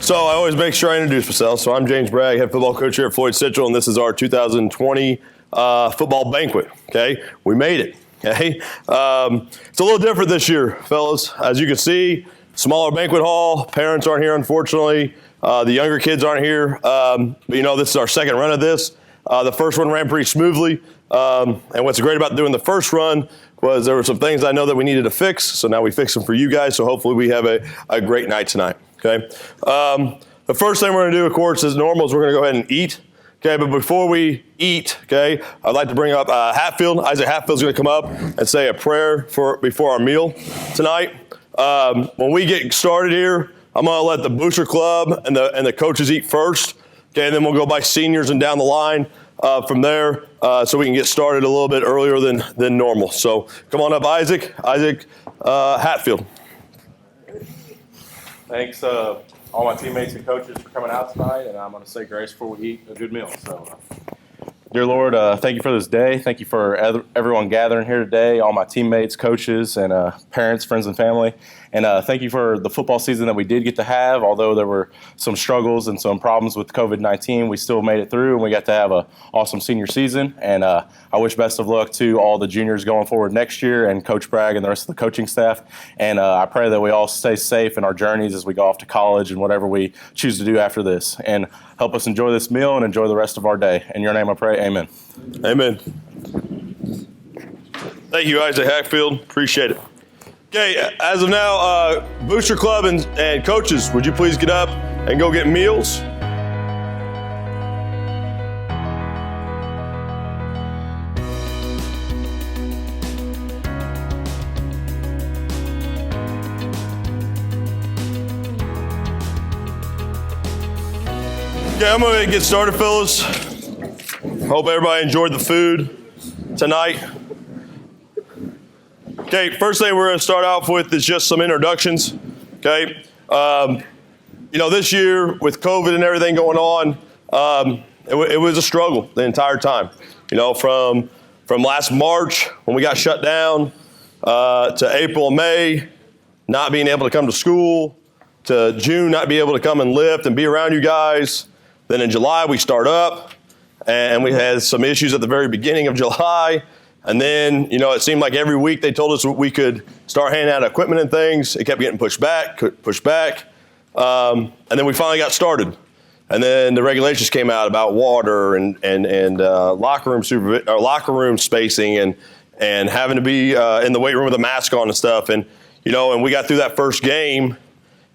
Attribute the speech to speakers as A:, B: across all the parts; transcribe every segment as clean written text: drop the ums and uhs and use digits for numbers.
A: So I always make sure I introduce myself. So I'm James Bragg, head football coach here at Floyd Central, and this is our 2020 football banquet. Okay, we made it. Okay, it's a little different this year, fellas. As you can see, smaller banquet hall. Parents aren't here, unfortunately. The younger kids aren't here. But this is our second run of this. The first one ran pretty smoothly. And what's great about doing the first run was there were some things I know that we needed to fix. So now we fix them for you guys. So hopefully we have a great night tonight. Okay. The first thing we're going to do, of course, as normal, is we're going to go ahead and eat. Okay, but before we eat, okay, I'd like to bring up Hatfield. Isaac Hatfield's going to come up and say a prayer before our meal tonight. When we get started here, I'm going to let the Booster Club and the coaches eat first. Okay, and then we'll go by seniors and down the line from there, so we can get started a little bit earlier than normal. So come on up, Isaac. Isaac Hatfield.
B: Thanks, all my teammates and coaches for coming out tonight, and I'm going to say grace before we eat a good meal. So, dear Lord, thank you for this day. Thank you for everyone gathering here today, all my teammates, coaches, and parents, friends, and family. And thank you for the football season that we did get to have. Although there were some struggles and some problems with COVID-19, we still made it through, and we got to have an awesome senior season. And I wish best of luck to all the juniors going forward next year, and Coach Bragg and the rest of the coaching staff. And I pray that we all stay safe in our journeys as we go off to college and whatever we choose to do after this. And help us enjoy this meal and enjoy the rest of our day. In your name I pray, amen.
A: Amen. Thank you, Isaac Hatfield. Appreciate it. Okay, as of now, Booster Club and coaches, would you please get up and go get meals? Okay, I'm going to get started, fellas. Hope everybody enjoyed the food tonight. Okay, first thing we're going to start off with is just some introductions. Okay, this year with COVID and everything going on, it was a struggle the entire time. From last March when we got shut down to April and May, not being able to come to school, to June not be able to come and lift and be around you guys. Then in July we start up, and we had some issues at the very beginning of July. And then, it seemed like every week they told us we could start handing out equipment and things. It kept getting pushed back. And then we finally got started. And then the regulations came out about water and locker room spacing and having to be in the weight room with a mask on and stuff. And, and we got through that first game.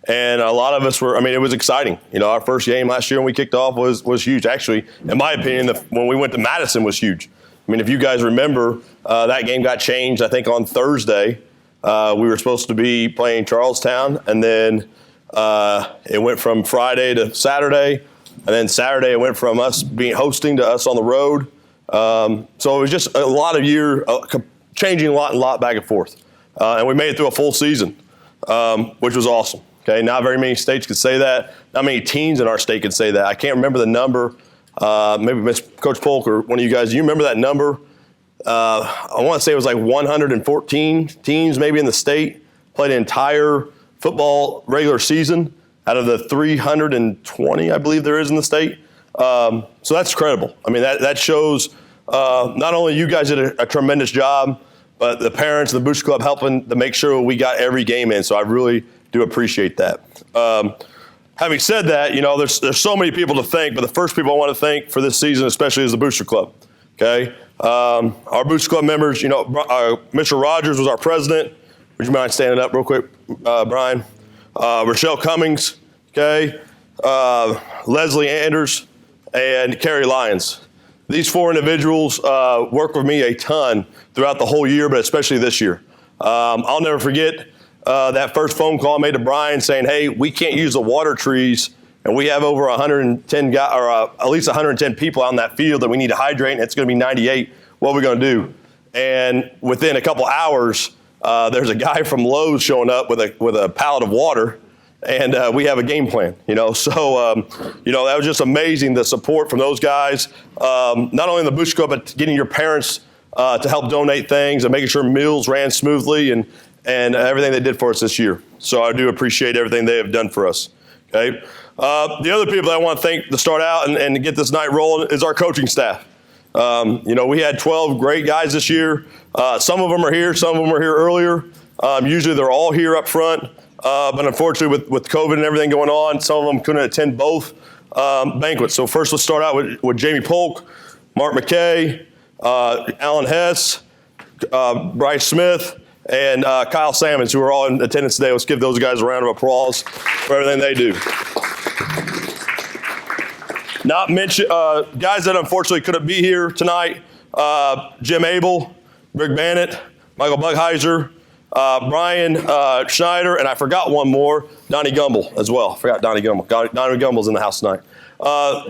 A: And a lot of us it was exciting. Our first game last year when we kicked off was huge. Actually, in my opinion, when we went to Madison was huge. If you guys remember, that game got changed, I think, on Thursday. We were supposed to be playing Charlestown, and then it went from Friday to Saturday, and then Saturday it went from us hosting to us on the road. So it was just a lot of year, changing a lot back and forth. And we made it through a full season, which was awesome. Okay, not very many states could say that. Not many teams in our state could say that. I can't remember the number. Maybe Coach Polk or one of you guys, do you remember that number? I want to say it was like 114 teams maybe in the state played an entire football regular season out of the 320, I believe there is in the state. So that's incredible. That shows not only you guys did a tremendous job, but the parents, the Booster Club helping to make sure we got every game in. So I really do appreciate that. Having said that, there's so many people to thank, but the first people I want to thank for this season especially is the Booster Club. Okay, our Booster Club members, Mr. Rogers was our president. Would you mind standing up real quick, Brian? Rochelle Cummings, okay, Leslie Anders, and Carrie Lyons. These four individuals worked with me a ton throughout the whole year, but especially this year. I'll never forget that first phone call I made to Brian saying, hey, we can't use the water trees, and we have over 110 guys, or at least 110 people out in that field that we need to hydrate, and it's going to be 98. What are we going to do? And within a couple hours, there's a guy from Lowe's showing up with a pallet of water, and we have a game plan. So that was just amazing, the support from those guys. Not only in the Booster Club, but getting your parents to help donate things and making sure meals ran smoothly and everything they did for us this year. So I do appreciate everything they have done for us. Okay. The other people that I want to thank to start out and to get this night rolling is our coaching staff. We had 12 great guys this year. Some of them are here, some of them were here earlier. Usually they're all here up front, but unfortunately with COVID and everything going on, some of them couldn't attend both banquets. So first let's start out with Jamie Polk, Mark McKay, Alan Hess, Bryce Smith, and Kyle Sammons, who are all in attendance today. Let's give those guys a round of applause for everything they do. Not mention guys that unfortunately couldn't be here tonight: Jim Abel, Rick Bannett, Michael Bugheiser, Brian Schneider, and I forgot one more, Donnie Gumble as well. I forgot Donnie Gumble. Donnie Gumble's in the house tonight.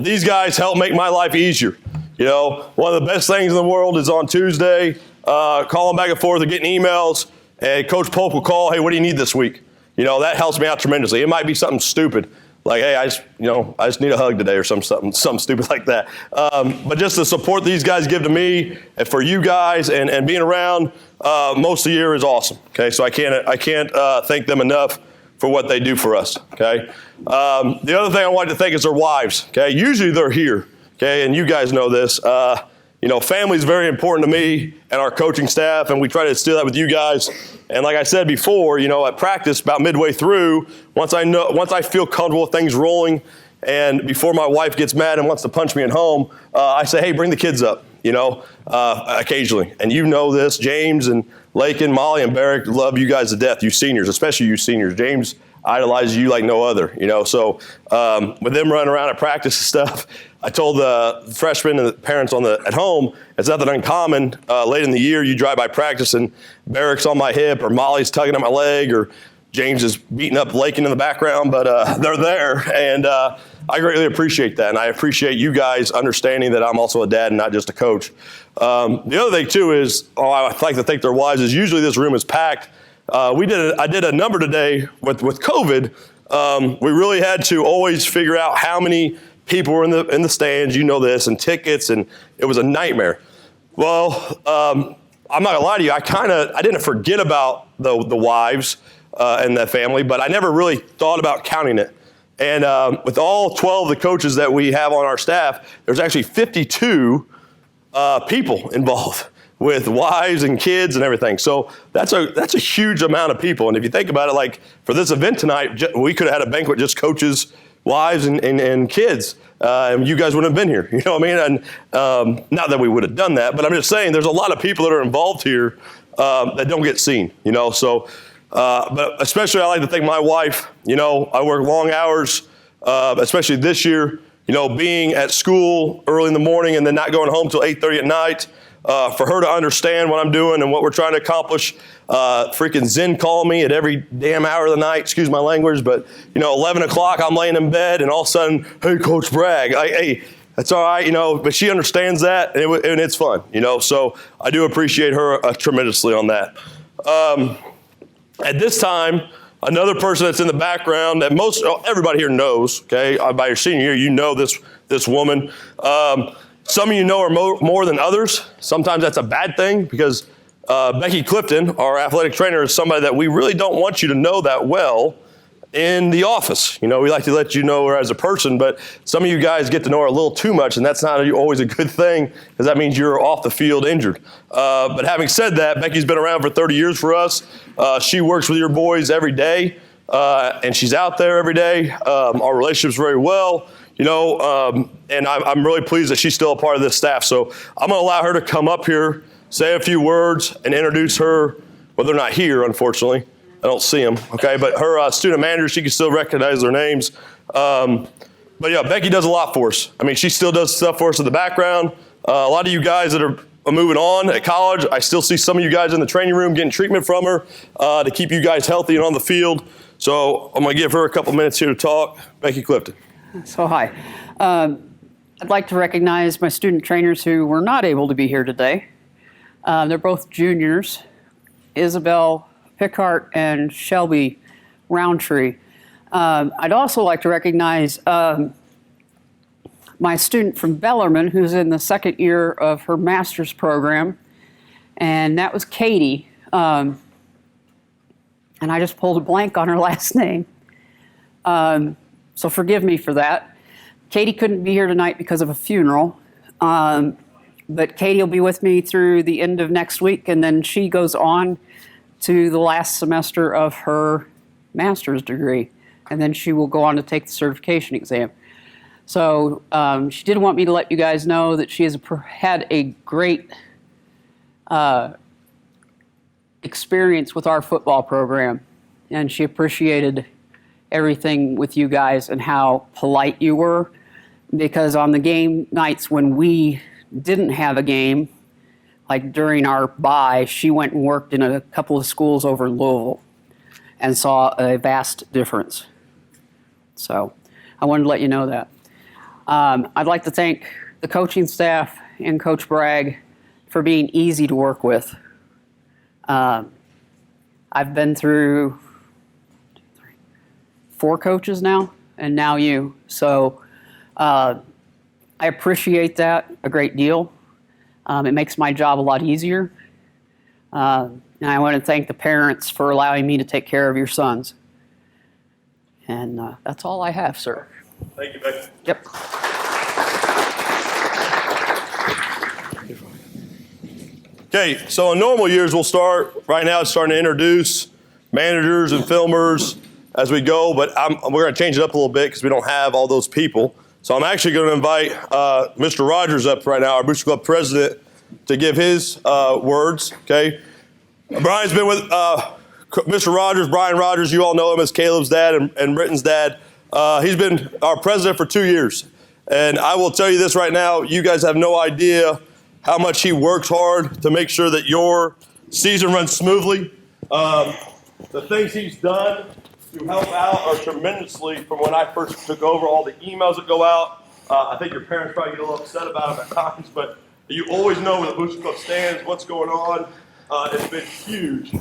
A: These guys help make my life easier. One of the best things in the world is on Tuesday, calling back and forth and getting emails, and Coach Polk will call, hey, what do you need this week? That helps me out tremendously. It might be something stupid, like, hey, I just need a hug today or something stupid like that. But just the support these guys give to me and for you guys and being around most of the year is awesome. Okay, so I can't thank them enough for what they do for us. Okay, the other thing I wanted to thank is their wives. Okay, usually they're here. Okay, and you guys know this. Family is very important to me and our coaching staff, and we try to instill that with you guys. And like I said before, at practice, about midway through, once I feel comfortable with things rolling, and before my wife gets mad and wants to punch me at home, I say, hey, bring the kids up, occasionally. And you know this, James and Lakin, Molly, and Barrick love you guys to death, you seniors, especially you seniors. James idolizes you like no other, So with them running around at practice and stuff, I told the freshmen and the parents at home, it's nothing uncommon. Late in the year, you drive by practice and Barrick's on my hip, or Molly's tugging at my leg, or James is beating up Lakin in the background, but they're there, and I greatly appreciate that, and I appreciate you guys understanding that I'm also a dad and not just a coach. The other thing too is, I like to thank their wives, is usually this room is packed. I did a number today with COVID. We really had to always figure out how many people were in the stands, this, and tickets, and it was a nightmare. Well, I'm not gonna lie to you, I didn't forget about the wives and the family, but I never really thought about counting it. And with all 12 of the coaches that we have on our staff, there's actually 52 people involved, with wives and kids and everything. So that's a huge amount of people. And if you think about it, like for this event tonight, we could have had a banquet just coaches, wives, and kids. And you guys wouldn't have been here. You know what I mean? And not that we would have done that, but I'm just saying there's a lot of people that are involved here that don't get seen. So, but especially I like to thank my wife. I work long hours, especially this year. Being at school early in the morning and then not going home till 8:30 at night. For her to understand what I'm doing and what we're trying to accomplish. Freaking Zen called me at every damn hour of the night, excuse my language, but 11 o'clock, I'm laying in bed and all of a sudden, hey, Coach Bragg, hey, that's all right, but she understands that and it's fun, so I do appreciate her tremendously on that. At this time, another person that's in the background that everybody here knows, okay, by your senior year, this woman. Some of you know her more than others. Sometimes that's a bad thing because Becky Clifton, our athletic trainer, is somebody that we really don't want you to know that well in the office. We like to let you know her as a person, but some of you guys get to know her a little too much, and that's not always a good thing because that means you're off the field injured. But having said that, Becky's been around for 30 years for us. She works with your boys every day, and she's out there every day. Our relationship's very well. And I'm really pleased that she's still a part of this staff. So I'm going to allow her to come up here, say a few words, and introduce her. Well, they're not here, unfortunately. I don't see them, okay? But her student manager, she can still recognize their names. But yeah, Becky does a lot for us. I mean, she still does stuff for us in the background. A lot of you guys that are moving on at college, I still see some of you guys in the training room getting treatment from her to keep you guys healthy and on the field. So I'm going to give her a couple minutes here to talk. Becky Clifton.
C: So hi. I'd like to recognize my student trainers who were not able to be here today. They're both juniors, Isabel Pickart and Shelby Roundtree. I'd also like to recognize my student from Bellarmine who's in the second year of her master's program, and that was Katie. And I just pulled a blank on her last name. So forgive me for that. Katie couldn't be here tonight because of a funeral. But Katie will be with me through the end of next week, and then she goes on to the last semester of her master's degree, and then she will go on to take the certification exam. So she did want me to let you guys know that she has had a great experience with our football program, and she appreciated everything with you guys and how polite you were, because on the game nights when we didn't have a game, like during our bye, she went and worked in a couple of schools over in Louisville and saw a vast difference. So I wanted to let you know that. I'd like to thank the coaching staff and Coach Bragg for being easy to work with. I've been through 4 coaches now, and now you. So I appreciate that a great deal. It makes my job a lot easier. And I want to thank the parents for allowing me to take care of your sons. And that's all I have, sir.
A: Thank you, Becky.
C: Yep.
A: Okay, so in normal years, we'll start, right now it's starting to introduce managers and filmers as we go, but we're going to change it up a little bit because we don't have all those people. So I'm actually going to invite Mr. Rogers up right now, our Booster Club president, to give his words, okay? Brian's been with Mr. Rogers, Brian Rogers, you all know him as Caleb's dad and Britton's dad. He's been our president for 2 years. And I will tell you this right now, you guys have no idea how much he works hard to make sure that your season runs smoothly. The things he's done to help out are tremendously from when I first took over, all the emails that go out. I think your parents probably get a little upset about them at times, but you always know where the Booster Club stands, what's going on. It's been huge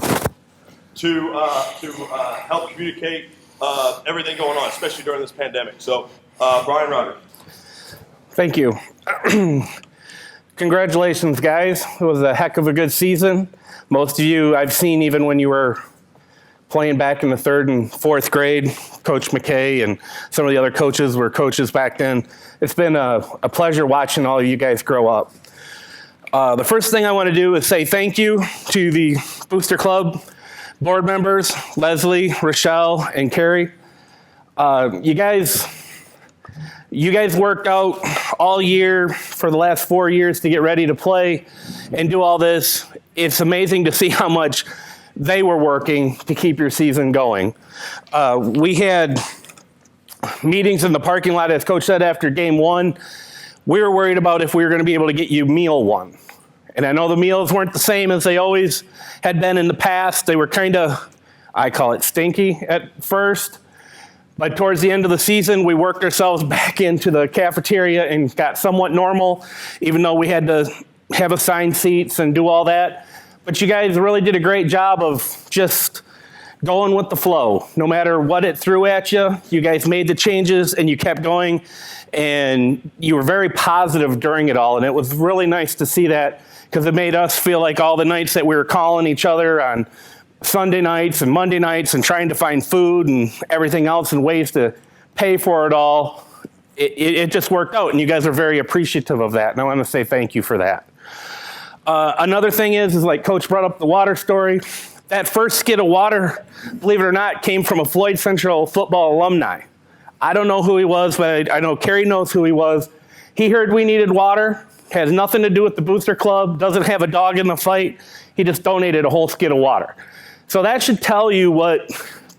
A: to help communicate everything going on, especially during this pandemic. So, Brian Rogers.
D: Thank you. Congratulations, guys. It was a heck of a good season. Most of you I've seen even when you were playing back in the 3rd and 4th grade. Coach McKay and some of the other coaches were coaches back then. It's been a pleasure watching all of you guys grow up. The first thing I want to do is say thank you to the Booster Club board members, Leslie, Rochelle, and Carrie. You guys worked out all year for the last 4 years to get ready to play and do all this. It's amazing to see how much they were working to keep your season going. We had meetings in the parking lot, as Coach said, after game 1. We were worried about if we were going to be able to get you meal 1. And I know the meals weren't the same as they always had been in the past. They were kind of, I call it stinky at first. But towards the end of the season, we worked ourselves back into the cafeteria and got somewhat normal, even though we had to have assigned seats and do all that. But you guys really did a great job of just going with the flow. No matter what it threw at you, you guys made the changes and you kept going. And you were very positive during it all. And it was really nice to see that, because it made us feel like all the nights that we were calling each other on Sunday nights and Monday nights and trying to find food and everything else and ways to pay for it all, it just worked out, and you guys are very appreciative of that, and I want to say thank you for that. Another thing is like Coach brought up the water story. That first skid of water, believe it or not, came from a Floyd Central football alumni. I don't know who he was, but I know Carrie knows who he was. He heard we needed water, has nothing to do with the Booster Club, doesn't have a dog in the fight. He just donated a whole skid of water. So that should tell you what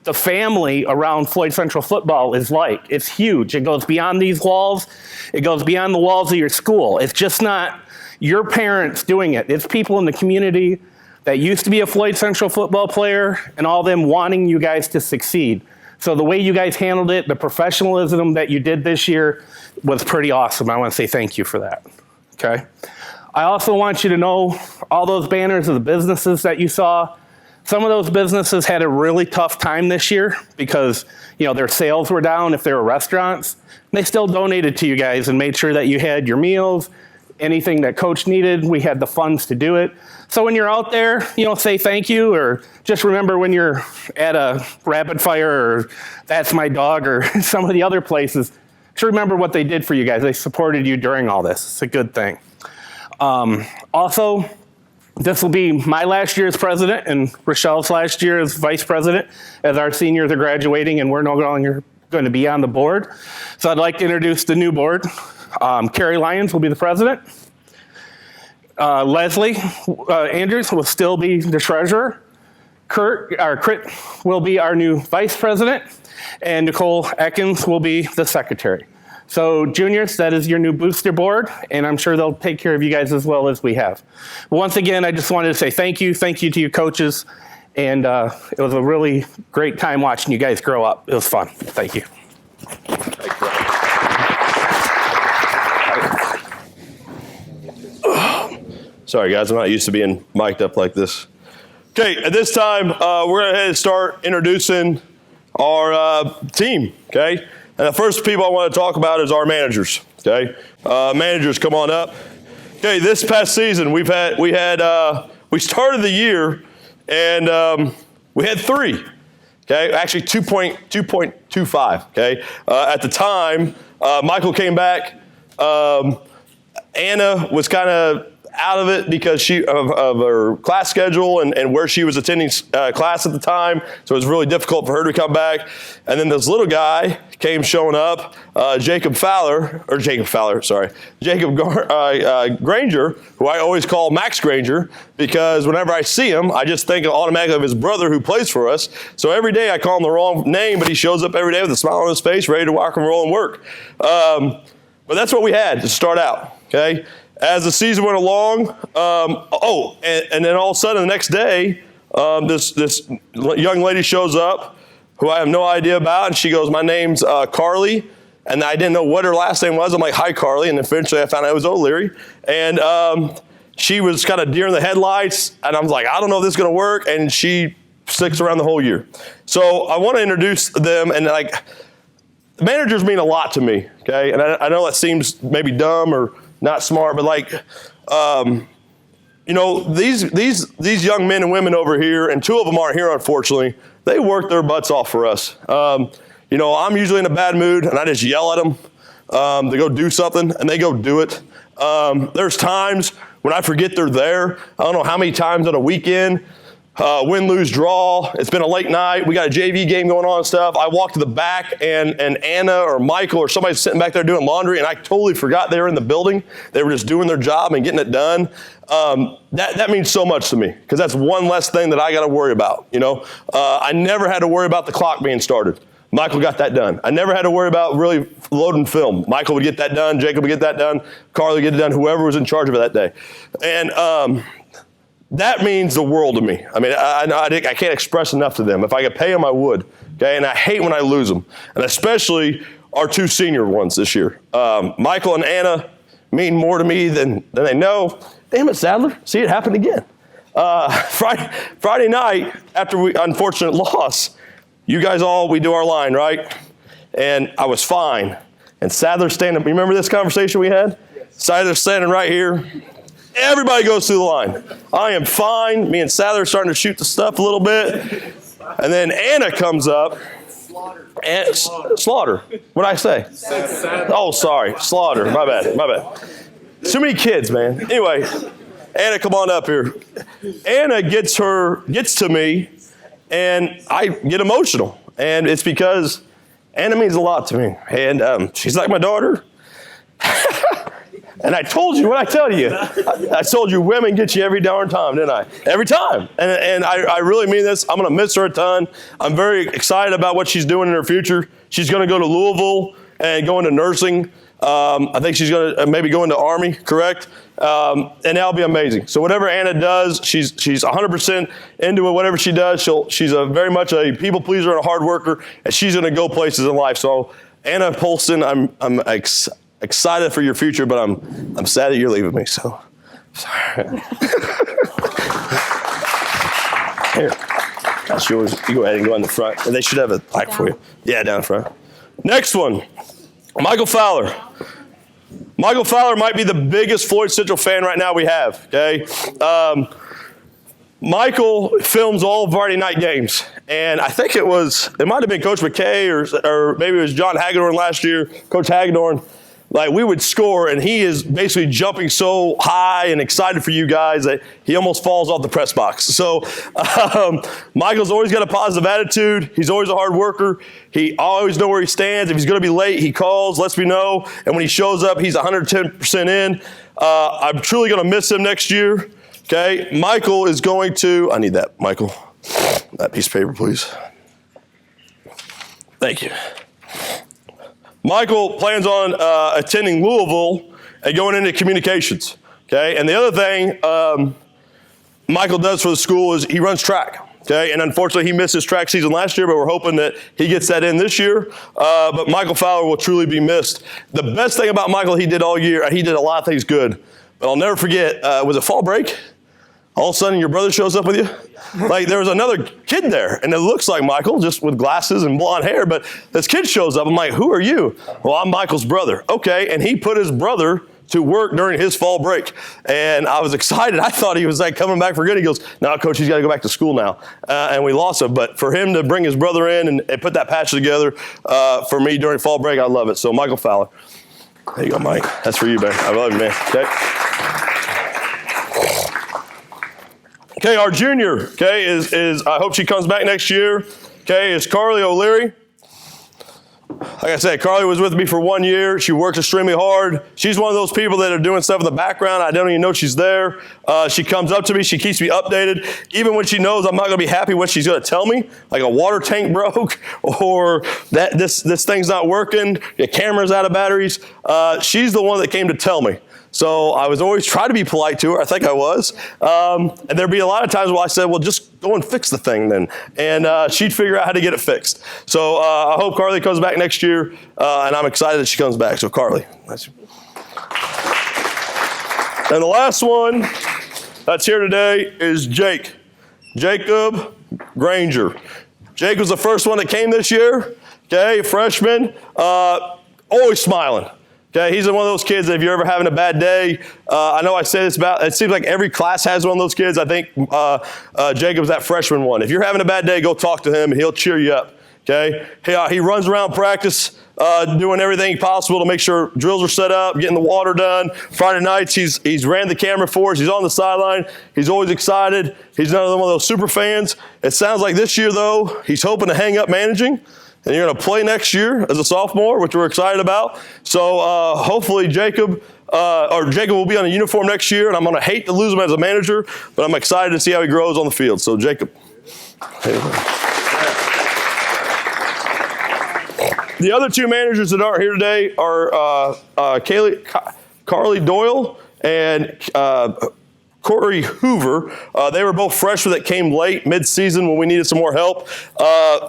D: the family around Floyd Central football is like. It's huge. It goes beyond these walls. It goes beyond the walls of your school. It's just not your parents doing it. It's people in the community that used to be a Floyd Central football player and all them wanting you guys to succeed. So the way you guys handled it, the professionalism that you did this year was pretty awesome. I want to say thank you for that, okay? I also want you to know all those banners of the businesses that you saw, some of those businesses had a really tough time this year because, you know, their sales were down if they were restaurants. They still donated to you guys and made sure that you had your meals. anything that coach needed, we had the funds to do it. So when you're out there, say thank you, or just remember when you're at a rapid fire or That's My Dog or some of the other places, just remember what they did for you guys. They supported you during all this. It's a good thing. Also, this will be my last year as president and Rochelle's last year as vice president, as our seniors are graduating and we're no longer going to be on the board. So I'd like to introduce the new board. Carrie Lyons will be the president. Leslie Andrews will still be the treasurer. Crit will be our new vice president. And Nicole Ekins will be the secretary. So juniors, that is your new booster board, and I'm sure they'll take care of you guys as well as we have. But once again, I just wanted to say thank you to your coaches, and it was a really great time watching you guys grow up. It was fun. Thank you.
A: Sorry, guys, I'm not used to being mic'd up like this. Okay, at this time, we're going to go ahead and start introducing our team, okay? And the first people I want to talk about is our managers, okay? Managers, come on up. Okay, this past season, we started the year and we had 3, okay? Actually 2.25, okay? At the time, Michael came back. Anna was kind of out of it because of her class schedule and where she was attending class at the time. So it was really difficult for her to come back. And then this little guy came showing up, Jacob Granger, who I always call Max Granger, because whenever I see him, I just think automatically of his brother who plays for us. So every day I call him the wrong name, but he shows up every day with a smile on his face, ready to rock and roll and work. But that's what we had to start out, okay? As the season went along, and then all of a sudden the next day, this young lady shows up who I have no idea about, and she goes, "My name's Carly," and I didn't know what her last name was. I'm like, "Hi, Carly," and eventually I found out it was O'Leary, and she was kind of deer in the headlights, and I was like, "I don't know if this is going to work," and she sticks around the whole year. So I want to introduce them, and the managers mean a lot to me, okay? And I know that seems maybe dumb or not smart, but these young men and women over here, and 2 of them aren't here, unfortunately, they work their butts off for us. I'm usually in a bad mood, and I just yell at them to go do something, and they go do it. There's times when I forget they're there. I don't know how many times on a weekend, win, lose, draw. It's been a late night. We got a JV game going on and stuff. I walk to the back and Anna or Michael or somebody's sitting back there doing laundry, and I totally forgot they were in the building. They were just doing their job and getting it done. That means so much to me because that's one less thing that I got to worry about. I never had to worry about the clock being started. Michael got that done. I never had to worry about really loading film. Michael would get that done. Jacob would get that done. Carly would get it done. Whoever was in charge of it that day. And that means the world to me. I mean, I can't express enough to them. If I could pay them, I would. Okay, and I hate when I lose them, and especially our 2 senior ones this year. Michael and Anna mean more to me than they know. Damn it, Sadler! See, it happened again. Friday night after we unfortunate loss, you guys we do our line, right? And I was fine. And Sadler's standing. Remember this conversation we had? Yes. Sadler's standing right here. Everybody goes through the line. I am fine. Me and Sadler are starting to shoot the stuff a little bit. And then Anna comes up. Slaughter. What'd I say? Oh, sorry. Slaughter. My bad. Too many kids, man. Anyway, Anna, come on up here. Anna gets to me, and I get emotional. And it's because Anna means a lot to me. And she's like my daughter. And I told you what I tell you. I told you women get you every darn time, didn't I? Every time. And I really mean this. I'm going to miss her a ton. I'm very excited about what she's doing in her future. She's going to go to Louisville and go into nursing. I think she's going to maybe go into Army, correct? And that'll be amazing. So whatever Anna does, she's 100% into it. Whatever she does, she's very much a people pleaser and a hard worker, and she's going to go places in life. So Anna Polston, I'm excited for your future, but I'm sad that you're leaving me. So sorry. Here, that's yours. You go ahead and go in the front. They should have a plaque for you. Yeah, down front. Next one, Michael Fowler. Michael Fowler might be the biggest Floyd Central fan right now we have, okay? Michael films all Friday night games, and I think it might have been Coach McKay or maybe it was John Hagedorn last year, Coach Hagedorn. Like, we would score, and he is basically jumping so high and excited for you guys that he almost falls off the press box. So Michael's always got a positive attitude. He's always a hard worker. He always knows where he stands. If he's going to be late, he calls, lets me know. And when he shows up, he's 110% in. I'm truly going to miss him next year. Okay, Michael is going to, I need that, Michael. That piece of paper, please. Thank you. Michael plans on attending Louisville and going into communications, okay? And the other thing Michael does for the school is he runs track, okay? And unfortunately, he missed his track season last year, but we're hoping that he gets that in this year. But Michael Fowler will truly be missed. The best thing about Michael he did all year, he did a lot of things good, but I'll never forget, was it fall break? All of a sudden, your brother shows up with you? Like, there was another kid there, and it looks like Michael, just with glasses and blonde hair, but this kid shows up. I'm like, who are you? Well, I'm Michael's brother. Okay, and he put his brother to work during his fall break, and I was excited. I thought he was like coming back for good. He goes, no, Coach, he's got to go back to school now, and we lost him. But for him to bring his brother in and put that patch together for me during fall break, I love it. So, Michael Fowler. There you go, Mike. That's for you, man. I love you, man. Okay. Okay, our junior, okay, is I hope she comes back next year, okay, is Carly O'Leary. Like I said, Carly was with me for 1 year. She works extremely hard. She's one of those people that are doing stuff in the background. I don't even know she's there. She comes up to me. She keeps me updated. Even when she knows I'm not going to be happy what she's going to tell me, like a water tank broke or that this thing's not working, your camera's out of batteries. She's the one that came to tell me. So I was always trying to be polite to her. I think I was. And there'd be a lot of times where I said, well, just go and fix the thing then. And she'd figure out how to get it fixed. So I hope Carly comes back next year, and I'm excited that she comes back. So Carly. And the last one that's here today is Jacob Granger. Jake was the first one that came this year, okay, freshman, always smiling. Okay, he's one of those kids that if you're ever having a bad day, I know I say this it seems like every class has one of those kids. I think Jacob's that freshman one. If you're having a bad day, go talk to him and he'll cheer you up, okay? He runs around practice doing everything possible to make sure drills are set up, getting the water done. Friday nights, he's ran the camera for us. He's on the sideline. He's always excited. He's another one of those super fans. It sounds like this year, though, he's hoping to hang up managing. And you're going to play next year as a sophomore, which we're excited about. So hopefully Jacob will be on a uniform next year, and I'm going to hate to lose him as a manager, but I'm excited to see how he grows on the field. So Jacob. The other two managers that aren't here today are Carly Doyle and Corey Hoover. They were both freshmen that came late mid-season when we needed some more help.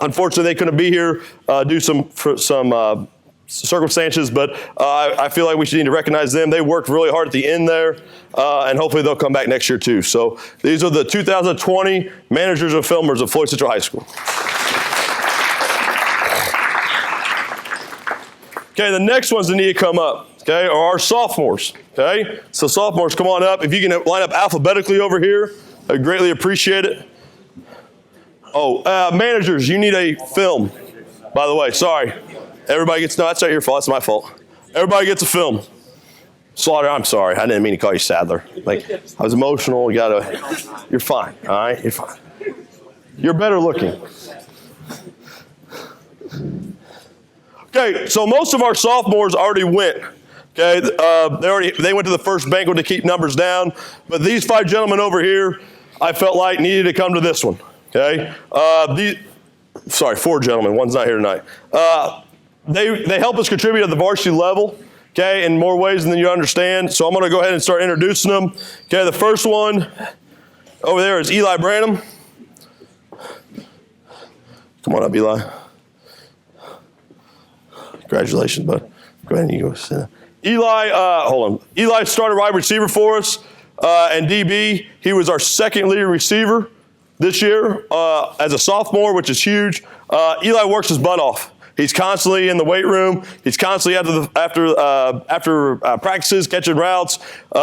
A: Unfortunately, they couldn't be here due to some circumstances, but I feel like we should need to recognize them. They worked really hard at the end there, and hopefully they'll come back next year too. So these are the 2020 managers and filmers of Floyd Central High School. Okay, the next ones that need to come up, okay, are our sophomores, okay? So sophomores, come on up. If you can line up alphabetically over here, I'd greatly appreciate it. Oh, managers, you need a film, by the way. Sorry. Everybody gets, no, that's not your fault. That's my fault. Everybody gets a film. Slaughter, I'm sorry. I didn't mean to call you Sadler. Like, I was emotional. You're fine, all right? You're fine. You're better looking. Okay, so most of our sophomores already went. Okay, they went to the first banquet to keep numbers down, but these 5 gentlemen over here, I felt like needed to come to this one. Okay, 4 gentlemen. One's not here tonight. They help us contribute at the varsity level. Okay, in more ways than you understand. So I'm going to go ahead and start introducing them. Okay, the first one over there is Eli Branham. Come on up, Eli. Congratulations, bud. Go ahead and you go sit down. Eli started wide receiver for us and DB. He was our second leading receiver this year as a sophomore, which is huge. Eli works his butt off. He's constantly in the weight room. He's constantly after practices, catching routes. When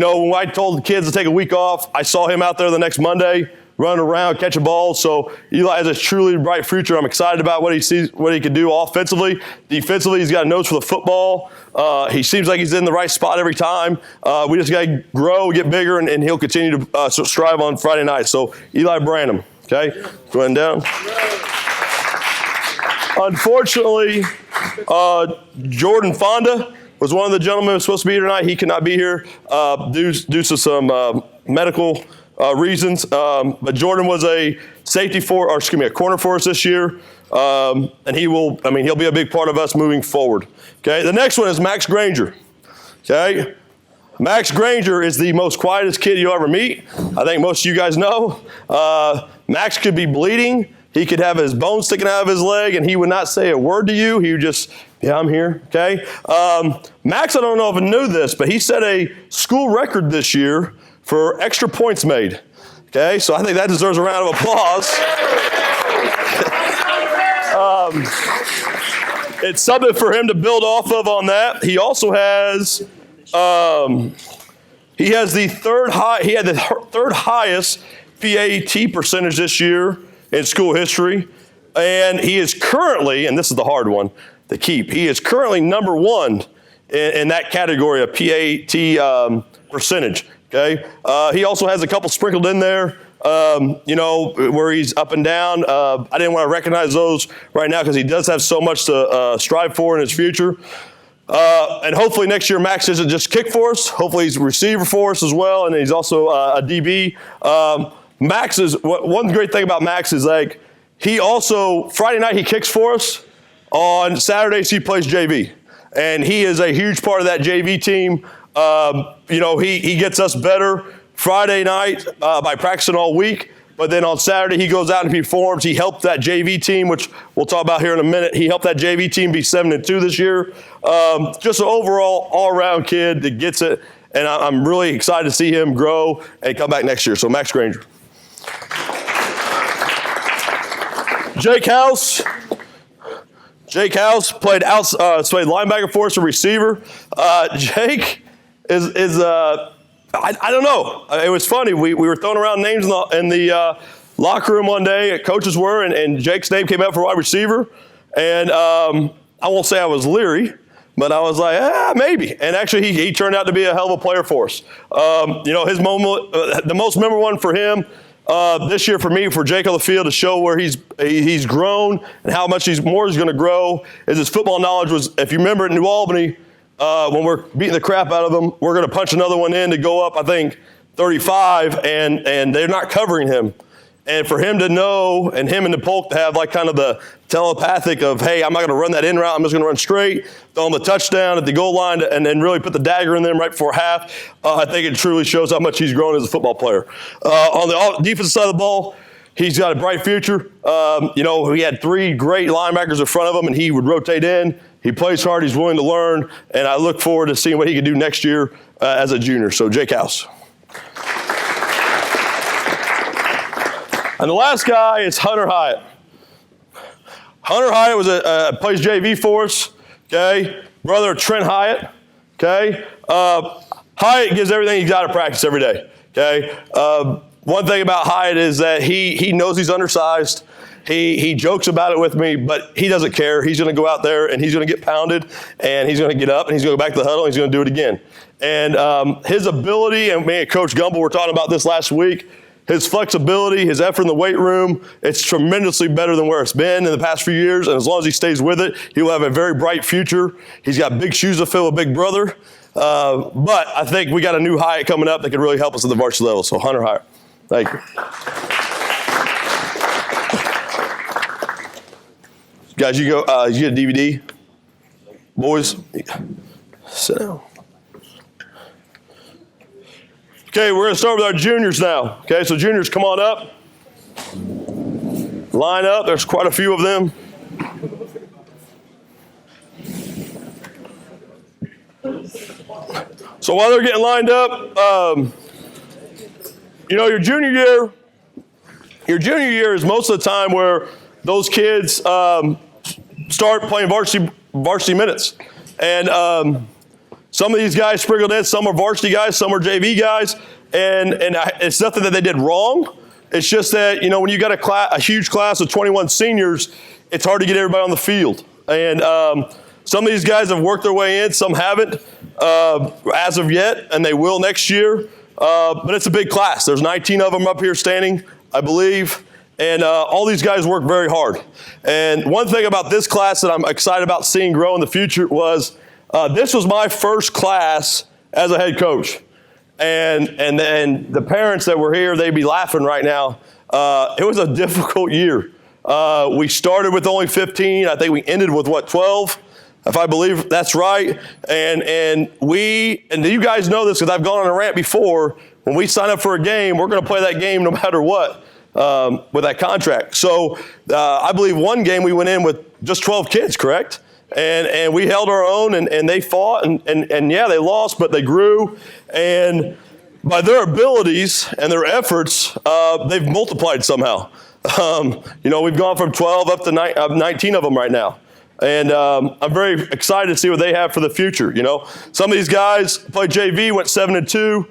A: I told the kids to take a week off, I saw him out there the next Monday, running around, catching balls. So Eli has a truly bright future. I'm excited about what he sees, what he can do offensively. Defensively, he's got a nose for the football. He seems like he's in the right spot every time. We just got to grow, get bigger, and he'll continue to strive on Friday night. So Eli Branham, okay, going down. Unfortunately, Jordan Fonda was one of the gentlemen who was supposed to be here tonight. He could not be here due to some medical reasons. But Jordan was a a corner for us this year. And he'll be a big part of us moving forward. Okay, the next one is Max Granger. Okay, Max Granger is the most quietest kid you'll ever meet. I think most of you guys know. Max could be bleeding. He could have his bone sticking out of his leg, and he would not say a word to you. He would just, yeah, I'm here, okay? Max, I don't know if I knew this, but he set a school record this year for extra points made, okay? So I think that deserves a round of applause. It's something for him to build off of on that. He also has, he had the third highest PAT percentage this year in school history, and he is currently, and this is the hard one to keep, he is currently number one in that category of PAT percentage, okay? He also has a couple sprinkled in there, where he's up and down. I didn't want to recognize those right now because he does have so much to strive for in his future. And hopefully next year Max isn't just kick for us, hopefully he's a receiver for us as well, and he's also a DB. Max is, one great thing about Max is like, he also, Friday night he kicks for us. On Saturdays he plays JV. And he is a huge part of that JV team. He gets us better Friday night by practicing all week. But then on Saturday he goes out and performs. He helped that JV team, which we'll talk about here in a minute. He helped that JV team be 7-2 this year. Just an overall all-around kid that gets it. And I'm really excited to see him grow and come back next year. So Max Granger. Jake House played linebacker for us, a receiver. Jake is I don't know. It was funny. We were throwing around names in the locker room one day. Coaches were, and Jake's name came out for wide receiver. And I won't say I was leery, but I was like, maybe. And actually, he turned out to be a hell of a player for us. His moment, the most memorable one for him. This year for me, for Jake on the field, to show where he's grown and how much he's going to grow, is his football knowledge was, if you remember at New Albany, when we're beating the crap out of them, we're going to punch another one in to go up, I think, 35, and they're not covering him. And for him to know, and him and the Polk to have like kind of the telepathic of, hey, I'm not going to run that in route, I'm just going to run straight, throw him the touchdown at the goal line, and then really put the dagger in them right before half, I think it truly shows how much he's grown as a football player. On the defensive side of the ball, he's got a bright future. He had 3 great linebackers in front of him, and he would rotate in. He plays hard, he's willing to learn, and I look forward to seeing what he can do next year as a junior. So Jake House. And the last guy is Hunter Hyatt. Hunter Hyatt plays JV for us, okay? Brother of Trent Hyatt, okay? Hyatt gives everything he's got to practice every day, okay? One thing about Hyatt is that he knows he's undersized. He jokes about it with me, but he doesn't care. He's going to go out there and he's going to get pounded, and he's going to get up and he's going to go back to the huddle and he's going to do it again. And his ability, and me and Coach Gumbel were talking about this last week, his flexibility, his effort in the weight room, it's tremendously better than where it's been in the past few years. And as long as he stays with it, he will have a very bright future. He's got big shoes to fill with Big Brother. But I think we got a new Hyatt coming up that can really help us at the varsity level. So Hunter Hyatt. Thank you. Guys, you get a DVD? Boys, sit down. Okay, we're going to start with our juniors now. Okay, so juniors, come on up. Line up. There's quite a few of them. So while they're getting lined up, your junior year is most of the time where those kids start playing varsity minutes. And some of these guys sprinkled in, some are varsity guys, some are JV guys, and it's nothing that they did wrong. It's just that, when you got a huge class of 21 seniors, it's hard to get everybody on the field. And some of these guys have worked their way in, some haven't as of yet, and they will next year. But it's a big class. There's 19 of them up here standing, I believe. And all these guys work very hard. And one thing about this class that I'm excited about seeing grow in the future was this was my first class as a head coach. And the parents that were here, they'd be laughing right now. It was a difficult year. We started with only 15. I think we ended with, 12? If I believe that's right. And you guys know this because I've gone on a rant before. When we sign up for a game, we're going to play that game no matter what with that contract. So I believe one game we went in with just 12 kids, correct? And we held our own, and they fought, and yeah, they lost, but they grew. And by their abilities and their efforts, they've multiplied somehow. We've gone from 12 up to 19 of them right now. And I'm very excited to see what they have for the future. Some of these guys played JV, went 7-2.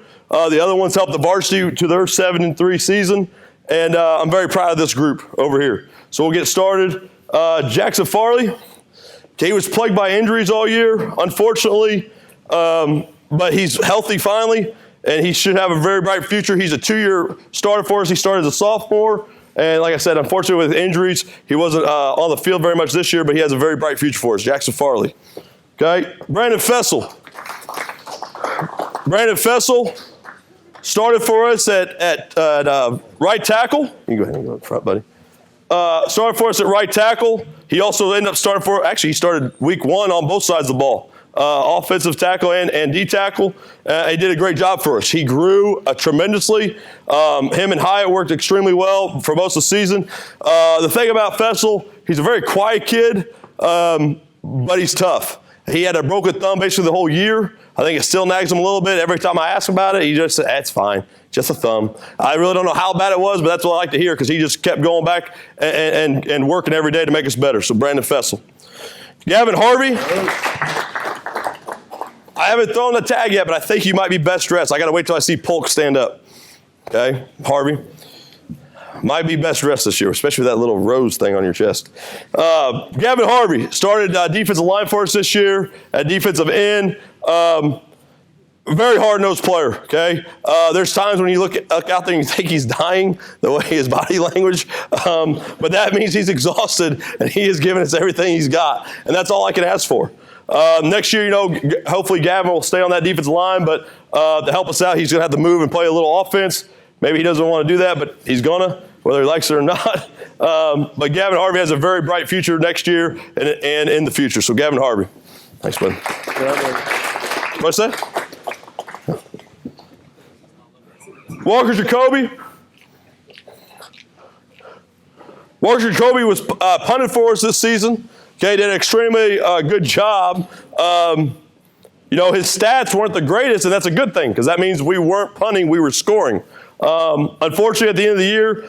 A: The other ones helped the varsity to their 7-3 season. And I'm very proud of this group over here. So we'll get started. Jackson Farley. He was plagued by injuries all year, unfortunately, but he's healthy finally, and he should have a very bright future. He's a 2-year starter for us. He started as a sophomore, and like I said, unfortunately with injuries, he wasn't on the field very much this year, but he has a very bright future for us. Jackson Farley. Okay, Brandon Fessel. Brandon Fessel started for us at right tackle. You can go ahead and go up front, buddy. Started for us at right tackle. He also ended up he started week 1 on both sides of the ball, offensive tackle and D tackle. He did a great job for us. He grew tremendously. Him and Hyatt worked extremely well for most of the season. The thing about Fessel, he's a very quiet kid, but he's tough. He had a broken thumb basically the whole year. I think it still nags him a little bit. Every time I ask him about it, he just said, "That's fine, just a thumb." I really don't know how bad it was, but that's what I like to hear because he just kept going back and working every day to make us better. So Brandon Fessel. Gavin Harvey. I haven't thrown the tag yet, but I think you might be best dressed. I got to wait till I see Polk stand up. Okay, Harvey. Might be best dressed this year, especially with that little rose thing on your chest. Gavin Harvey started defensive line for us this year at defensive end. Very hard-nosed player, okay? There's times when you look out there and you think he's dying, the way his body language, but that means he's exhausted and he has given us everything he's got, and that's all I can ask for. Next year, hopefully Gavin will stay on that defensive line, but to help us out, he's going to have to move and play a little offense. Maybe he doesn't want to do that, but he's going to, whether he likes it or not. But Gavin Harvey has a very bright future next year and in the future. So Gavin Harvey. Thanks, bud. What's that? Walker Jacoby. Walker Jacoby was punted for us this season. Okay, did an extremely good job. His stats weren't the greatest, and that's a good thing because that means we weren't punting, we were scoring. Unfortunately, at the end of the year,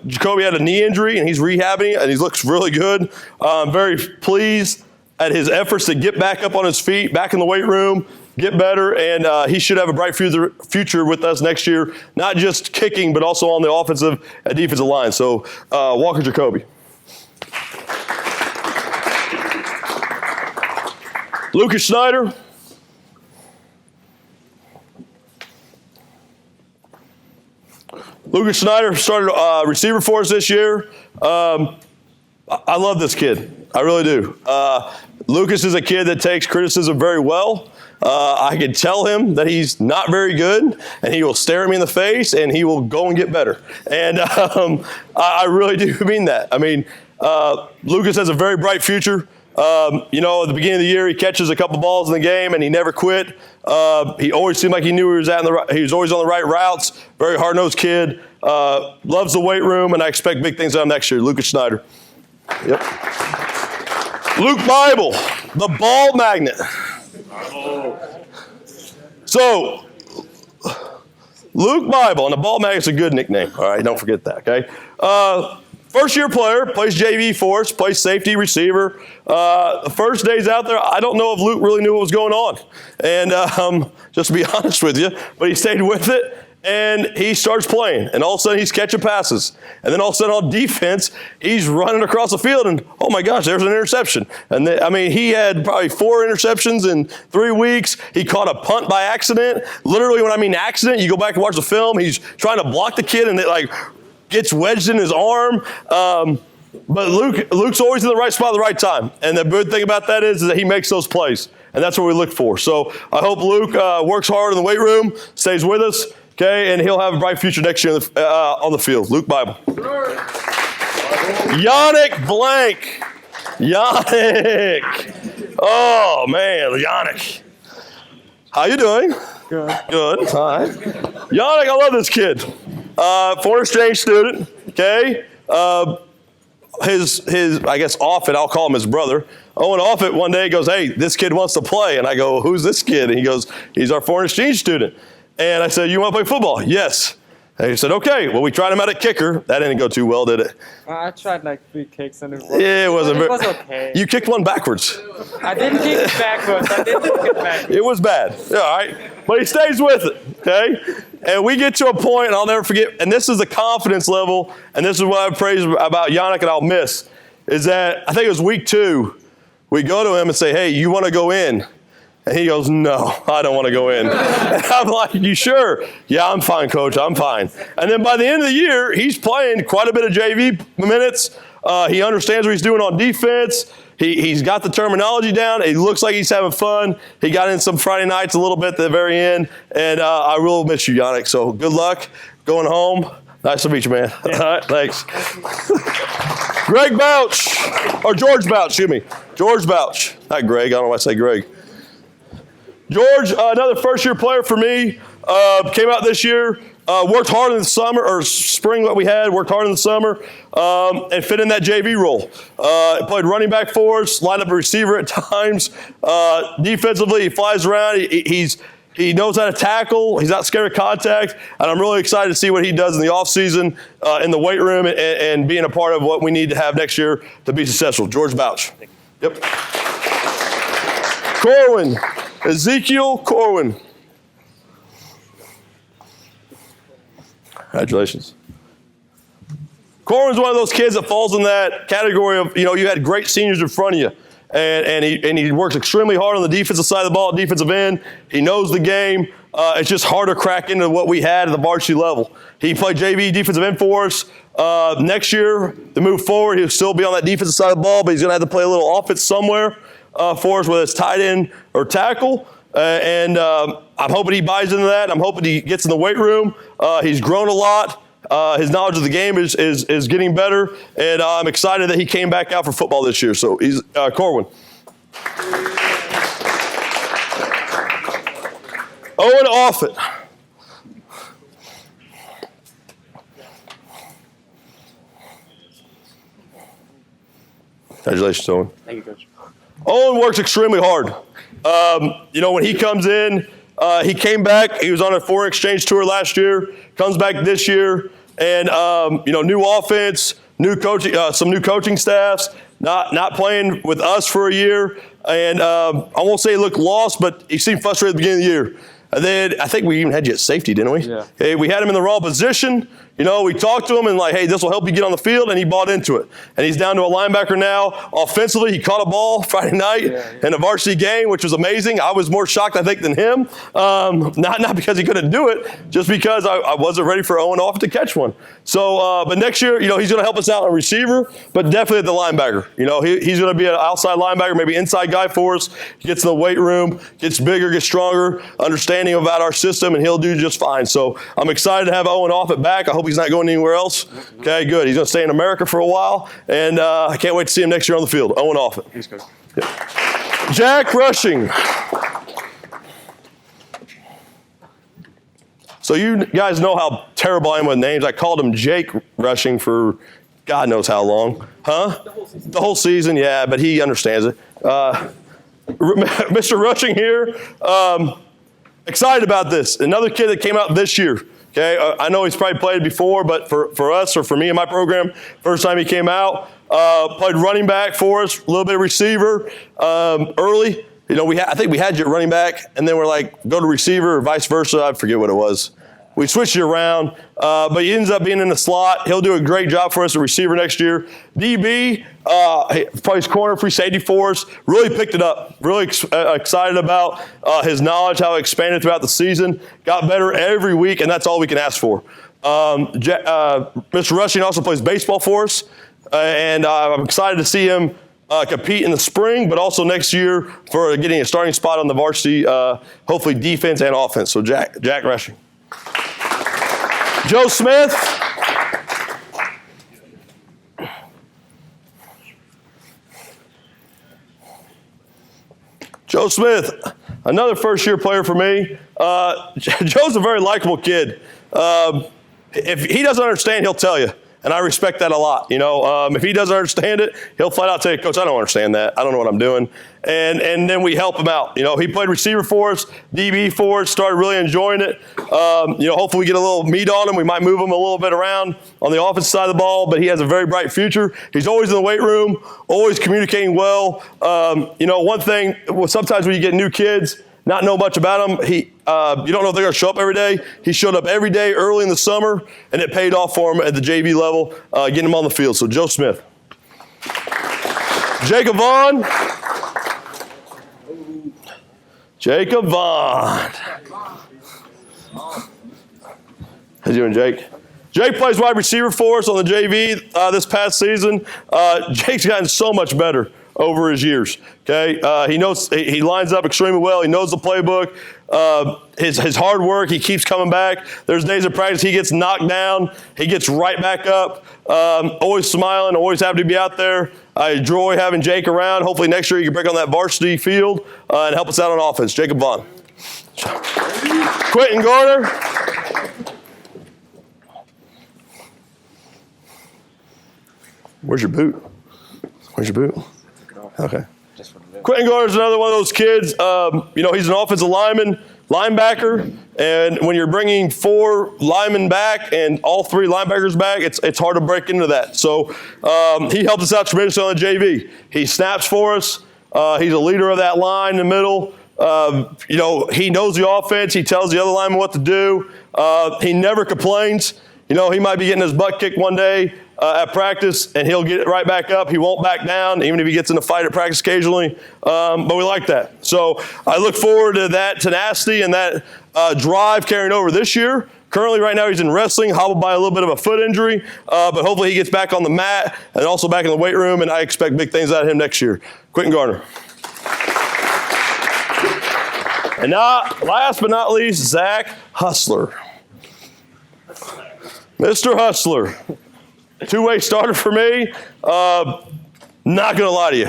A: Jacoby had a knee injury, and he's rehabbing, and he looks really good. I'm very pleased at his efforts to get back up on his feet, back in the weight room, get better, and he should have a bright future with us next year, not just kicking, but also on the offensive and defensive line. So, Walker Jacoby. Lucas Schneider. Lucas Schneider started receiver for us this year. I love this kid. I really do. Lucas is a kid that takes criticism very well. I can tell him that he's not very good, and he will stare at me in the face, and he will go and get better. And I really do mean that. I mean, Lucas has a very bright future. At the beginning of the year, he catches a couple balls in the game, and he never quit. He always seemed like he knew he was he was always on the right routes. Very hard-nosed kid. Loves the weight room, and I expect big things out of him next year. Lucas Schneider. Yep. Luke Bible, the ball magnet. So, Luke Bible, and the ball magnet's a good nickname. All right, don't forget that. Okay. First-year player, plays JV for us, plays safety, receiver. The first days out there, I don't know if Luke really knew what was going on. And just to be honest with you, but he stayed with it. And he starts playing, and all of a sudden he's catching passes. And then all of a sudden on defense, he's running across the field, and oh my gosh, there's an interception. And he had probably 4 interceptions in 3 weeks. He caught a punt by accident. Literally, when I mean accident, you go back and watch the film, he's trying to block the kid, and it gets wedged in his arm. But Luke's always in the right spot at the right time. And the good thing about that is that he makes those plays, and that's what we look for. So I hope Luke works hard in the weight room, stays with us. Okay, and he'll have a bright future next year on the field. Luke Bible. Sure. Yannick Blank. Yannick. Oh, man, Yannick. How you doing?
E: Good.
A: Good. All right. Yannick, I love this kid. Foreign exchange student, okay? His I guess, Offit, I'll call him his brother. Owen Offit one day goes, hey, this kid wants to play. And I go, who's this kid? And he goes, he's our foreign exchange student. And I said, you want to play football? Yes. And he said, okay. Well, we tried him out at kicker. That didn't go too well, did it?
E: I tried 3 kicks and it
A: was
E: okay.
A: You kicked one backwards.
E: I didn't kick it backwards.
A: It was bad. All right. But he stays with it, okay? And we get to a point, and I'll never forget, and this is the confidence level, and this is what I praise about Yannick and I'll miss, is that I think it was week 2, we go to him and say, hey, you want to go in? And he goes, no, I don't want to go in. And I'm like, you sure? Yeah, I'm fine, coach. I'm fine. And then by the end of the year, he's playing quite a bit of JV minutes. He understands what he's doing on defense. He's got the terminology down. He looks like he's having fun. He got in some Friday nights a little bit at the very end. And I will miss you, Yannick. So good luck going home. Nice to meet you, man. Yeah. All right, thanks. Greg Bouch, or George Bouch, excuse me. George Bouch. Not Greg. I don't know why I say Greg. George, another first-year player for me, came out this year, worked hard in the summer, or spring what we had, worked hard in the summer, and fit in that JV role. Played running back for us, lined up a receiver at times. Defensively, he flies around. He knows how to tackle. He's not scared of contact. And I'm really excited to see what he does in the offseason, in the weight room, and being a part of what we need to have next year to be successful. George Bouch. Yep. Corwin. Ezekiel Corwin. Congratulations. Corwin's one of those kids that falls in that category of, you had great seniors in front of you. And he works extremely hard on the defensive side of the ball, defensive end. He knows the game. It's just hard to crack into what we had at the varsity level. He played JV defensive end for us. Next year, to move forward, he'll still be on that defensive side of the ball, but he's going to have to play a little offense somewhere for us, whether it's tight end or tackle. And I'm hoping he buys into that. I'm hoping he gets in the weight room. He's grown a lot. His knowledge of the game is getting better. And I'm excited that he came back out for football this year. So he's Corwin. Owen Offit. Congratulations, Owen.
E: Thank you, Coach.
A: Owen works extremely hard. When he comes in, he came back. He was on a foreign exchange tour last year, comes back this year, and, new offense, new coaching, some new coaching staffs, not playing with us for a year. And I won't say he looked lost, but he seemed frustrated at the beginning of the year. And then I think we even had you at safety, didn't we?
E: Yeah.
A: Okay, we had him in the wrong position. We talked to him and hey, this will help you get on the field, and he bought into it. And he's down to a linebacker now. Offensively, he caught a ball Friday night in a varsity game, which was amazing. I was more shocked, I think, than him. Not because he couldn't do it, just because I wasn't ready for Owen Offit to catch one. So, but next year, he's going to help us out on receiver, but definitely at the linebacker. He's going to be an outside linebacker, maybe inside guy for us. He gets in the weight room, gets bigger, gets stronger, understanding about our system, and he'll do just fine. So I'm excited to have Owen Offit back. I hope he's not going anywhere else. Okay, good. He's going to stay in America for a while, and I can't wait to see him next year on the field. Owen Offit.
E: Thanks, Coach.
A: Yeah. Jack Rushing. So you guys know how terrible I am with names. I called him Jake Rushing for God knows how long. Huh? The whole season, yeah, but he understands it. Mr. Rushing here, excited about this. Another kid that came out this year. Okay, I know he's probably played before, but for us or for me in my program, first time he came out, played running back for us, a little bit of receiver early. You know, I think we had you at running back, and then we're like, go to receiver or vice versa. I forget what it was. We switched it around, but he ends up being in the slot. He'll do a great job for us at receiver next year. DB, plays corner, free safety for us. Really picked it up. Really excited about his knowledge, how it expanded throughout the season. Got better every week, and that's all we can ask for. Mr. Rushing also plays baseball for us, and I'm excited to see him compete in the spring, but also next year for getting a starting spot on the varsity, hopefully defense and offense. So Jack Rushing. Joe Smith. Joe Smith, another first-year player for me. Joe's a very likable kid. If he doesn't understand, he'll tell you. And I respect that a lot. You know, if he doesn't understand it, he'll flat out tell you, Coach, I don't understand that. I don't know what I'm doing. And then we help him out. You know, he played receiver for us, DB for us, started really enjoying it. You know, hopefully we get a little meat on him. We might move him a little bit around on the offensive side of the ball, but he has a very bright future. He's always in the weight room, always communicating well. You know, one thing, sometimes when you get new kids, not know much about him. You don't know if they're going to show up every day. He showed up every day early in the summer, and it paid off for him at the JV level, getting him on the field. So Joe Smith. Jacob Vaughn. Jacob Vaughn. How you doing, Jake? Jake plays wide receiver for us on the JV this past season. Jake's gotten so much better over his years. Okay, he lines up extremely well. He knows the playbook. His hard work, he keeps coming back. There's days of practice he gets knocked down, he gets right back up. Always smiling, always happy to be out there. I enjoy having Jake around. Hopefully next year he can break on that varsity field and help us out on offense. Jacob Vaughn. Quentin Guard. Where's your boot? Where's your boot? Okay. Quentin Guard is another one of those kids. You know, he's an offensive linebacker, and when you're bringing 4 linemen back and all 3 linebackers back, it's hard to break into that. So he helped us out tremendously on the JV. He snaps for us. He's a leader of that line in the middle. You know, he knows the offense. He tells the other linemen what to do. He never complains. You know, he might be getting his butt kicked one day at practice, and he'll get it right back up. He won't back down, even if he gets in a fight at practice occasionally. But we like that. So I look forward to that tenacity and that drive carrying over this year. Currently, right now, he's in wrestling, hobbled by a little bit of a foot injury. But hopefully he gets back on the mat and also back in the weight room, and I expect big things out of him next year. Quentin Garner. And last but not least, Zach Hussler. Mr. Hussler. 2-way starter for me. Not going to lie to you.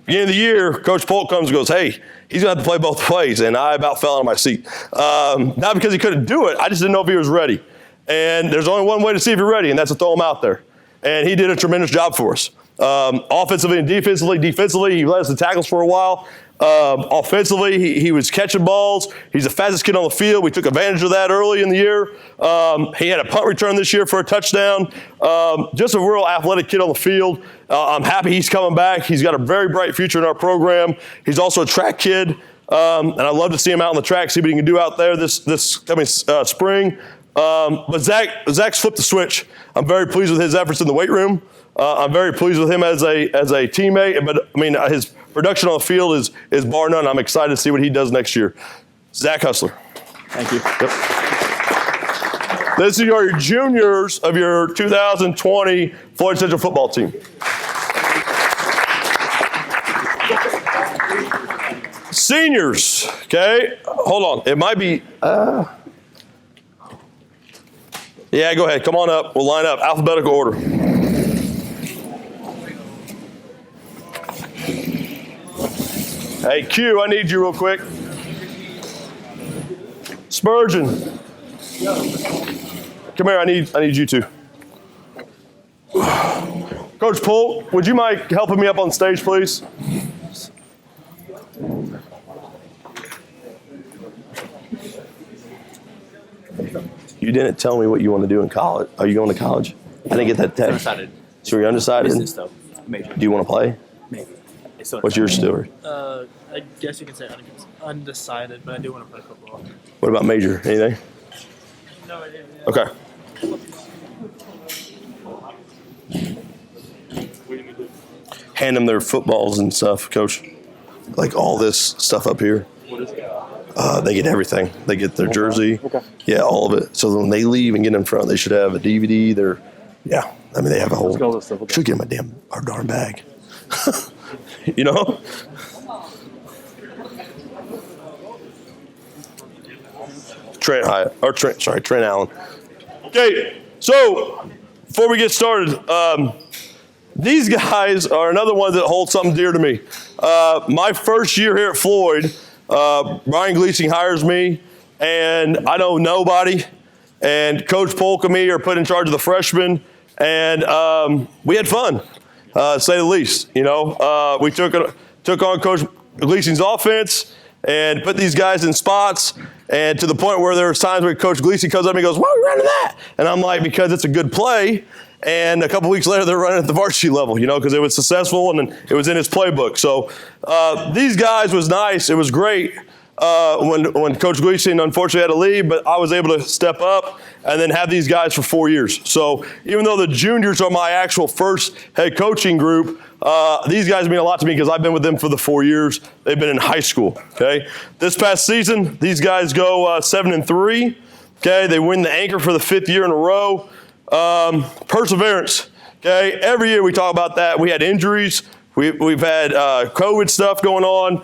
A: Beginning of the year, Coach Polk comes and goes, hey, he's going to have to play both ways. And I about fell out of my seat. Not because he couldn't do it. I just didn't know if he was ready. And there's only one way to see if you're ready, and that's to throw him out there. And he did a tremendous job for us. Offensively and defensively. Defensively, he led us in tackles for a while. Offensively, he was catching balls. He's the fastest kid on the field. We took advantage of that early in the year. He had a punt return this year for a touchdown. Just a real athletic kid on the field. I'm happy he's coming back. He's got a very bright future in our program. He's also a track kid, and I'd love to see him out on the track, see what he can do out there this coming spring. But Zach's flipped the switch. I'm very pleased with his efforts in the weight room. I'm very pleased with him as a teammate, but I mean his production on the field is bar none. I'm excited to see what he does next year. Zach Hussler.
B: Thank you.
A: Yep. This is your juniors of your 2020 Floyd Central football team. Seniors, okay? Hold on. It might be. Yeah, go ahead. Come on up. We'll line up. Alphabetical order. Hey, Q, I need you real quick. Spurgeon. Come here, I need you two. Coach Polk, would you mind helping me up on stage, please? You didn't tell me what you want to do in college. Are you going to college? I didn't get that text.
F: Undecided.
A: So you're undecided?
F: Business though. Major.
A: Do you want to play?
F: Maybe. It's still
A: What's your story?
G: I guess you can say undecided, but I do want to play football.
A: What about major? Anything?
G: No idea.
A: Okay. Hand them their footballs and stuff, Coach. Like all this stuff up here.
B: What is it?
A: They get everything. They get their jersey.
B: Okay.
A: Yeah, all of it. So when they leave and get in front, they should have a DVD. They have a whole.
B: go, let's double check.
A: Should get them our darn bag. You know. Trent Allen. Okay, so before we get started, these guys are another one that hold something dear to me. My first year here at Floyd, Brian Gleasing hires me, and I know nobody. And Coach Polk and me are put in charge of the freshmen, and we had fun, to say the least. You know, we took on Coach Gleasing's offense and put these guys in spots, and to the point where there was times where Coach Gleasing comes up and he goes, "Why are we running that?" And I'm like, because it's a good play. And a couple weeks later, they're running at the varsity level, you know, because it was successful and it was in his playbook. So these guys was nice. It was great when Coach Gleasing unfortunately had to leave, but I was able to step up and then have these guys for 4 years. So even though the juniors are my actual first head coaching group, these guys mean a lot to me because I've been with them for the 4 years. They've been in high school, okay? This past season, these guys go 7-3, okay? They win the anchor for the 5th year in a row. Perseverance, okay? Every year we talk about that. We had injuries. We've had COVID stuff going on.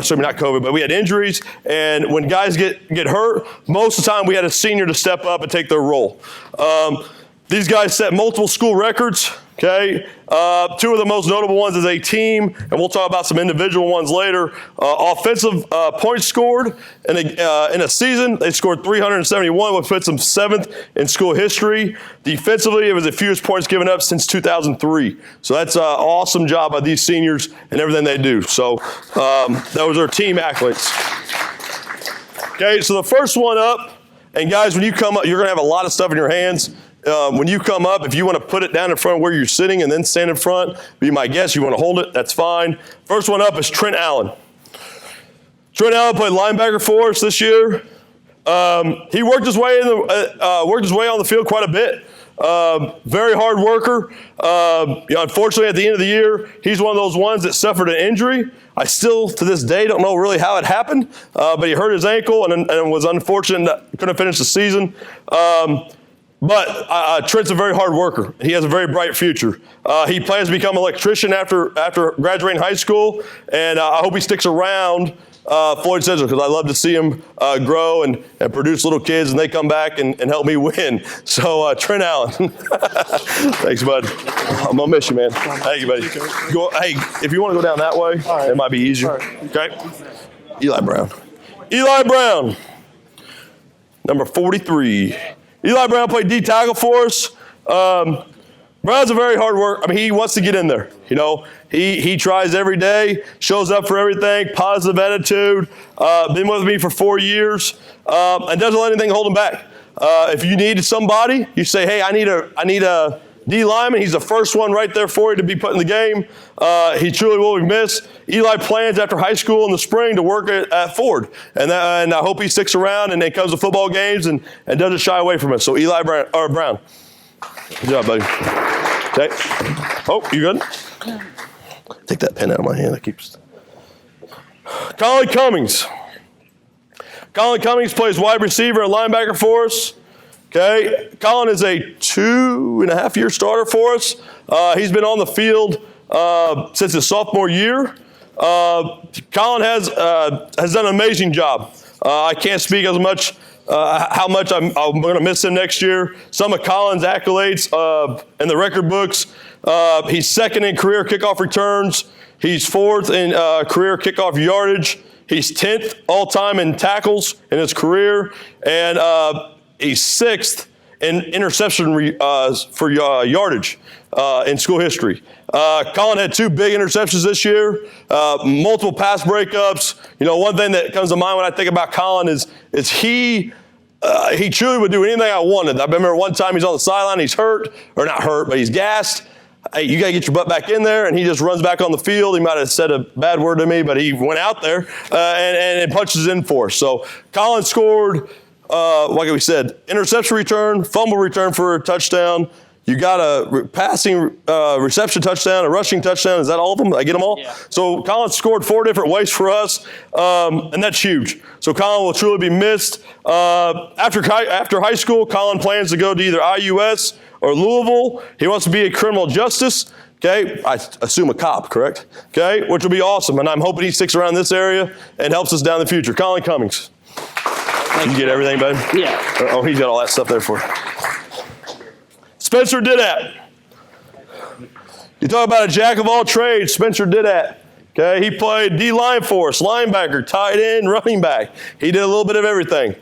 A: Sorry, not COVID, but we had injuries. And when guys get hurt, most of the time we had a senior to step up and take their role. These guys set multiple school records, okay? Two of the most notable ones as a team, and we'll talk about some individual ones later. Offensive points scored in a season, they scored 371, which puts them 7th in school history. Defensively, it was the fewest points given up since 2003. So that's an awesome job by these seniors and everything they do. So those are team accolades. Okay, so the first one up, and guys, when you come up, you're going to have a lot of stuff in your hands. When you come up, if you want to put it down in front of where you're sitting and then stand in front, be my guest. You want to hold it, that's fine. First one up is Trent Allen. Trent Allen played linebacker for us this year. He worked his way on the field quite a bit. Very hard worker. Unfortunately, at the end of the year, he's one of those ones that suffered an injury. I still, to this day, don't know really how it happened, but he hurt his ankle and was unfortunate that couldn't finish the season. But Trent's a very hard worker. He has a very bright future. He plans to become an electrician after graduating high school, and I hope he sticks around Floyd Central because I love to see him grow and produce little kids, and they come back and help me win. So Trent Allen. Thanks, bud. I'm going to miss you, man. Thank you, buddy. Hey, if you want to go down that way, it might be easier. Okay? Eli Brown. Number 43. Eli Brown played D tackle for us. Brown's a very hard worker. I mean, he wants to get in there. You know, he tries every day, shows up for everything, positive attitude. Been with me for 4 years, and doesn't let anything hold him back. If you need somebody, you say, "Hey, I need a D lineman." He's the first one right there for you to be put in the game. He truly will be missed. Eli plans after high school in the spring to work at Ford, and I hope he sticks around and then comes to football games and doesn't shy away from us. So Eli Brown. Good job, buddy. Okay. Oh, you good? Take that pen out of my hand. That keeps. Colin Cummings. Colin Cummings plays wide receiver and linebacker for us. Okay. Colin is a 2.5-year starter for us. He's been on the field since his sophomore year. Colin has done an amazing job. I can't speak as much how much I'm going to miss him next year. Some of Colin's accolades in the record books. He's 2nd in career kickoff returns. He's 4th in career kickoff yardage. He's 10th all-time in tackles in his career. And he's 6th in interception for yardage in school history. Colin had 2 big interceptions this year, multiple pass breakups. You know, one thing that comes to mind when I think about Colin is he he truly would do anything I wanted. I remember one time he's on the sideline, he's hurt, or not hurt, but he's gassed. Hey, you got to get your butt back in there, and he just runs back on the field. He might have said a bad word to me, but he went out there and punches in for us. So Colin scored, like we said, interception return, fumble return for a touchdown. You got a passing reception touchdown, a rushing touchdown. Is that all of them? I get them all?
E: Yeah.
A: So Colin scored 4 different ways for us, and that's huge. So Colin will truly be missed. After high school, Colin plans to go to either IUS or Louisville. He wants to be a criminal justice. Okay, I assume a cop, correct? Okay, which will be awesome, and I'm hoping he sticks around this area and helps us down the future. Colin Cummings. You get everything, bud?
C: Yeah.
A: Oh, he's got all that stuff there for you. Spencer Didat. You talk about a jack of all trades, Spencer Didat. Okay, he played D-line for us, linebacker, tight end, running back. He did a little bit of everything.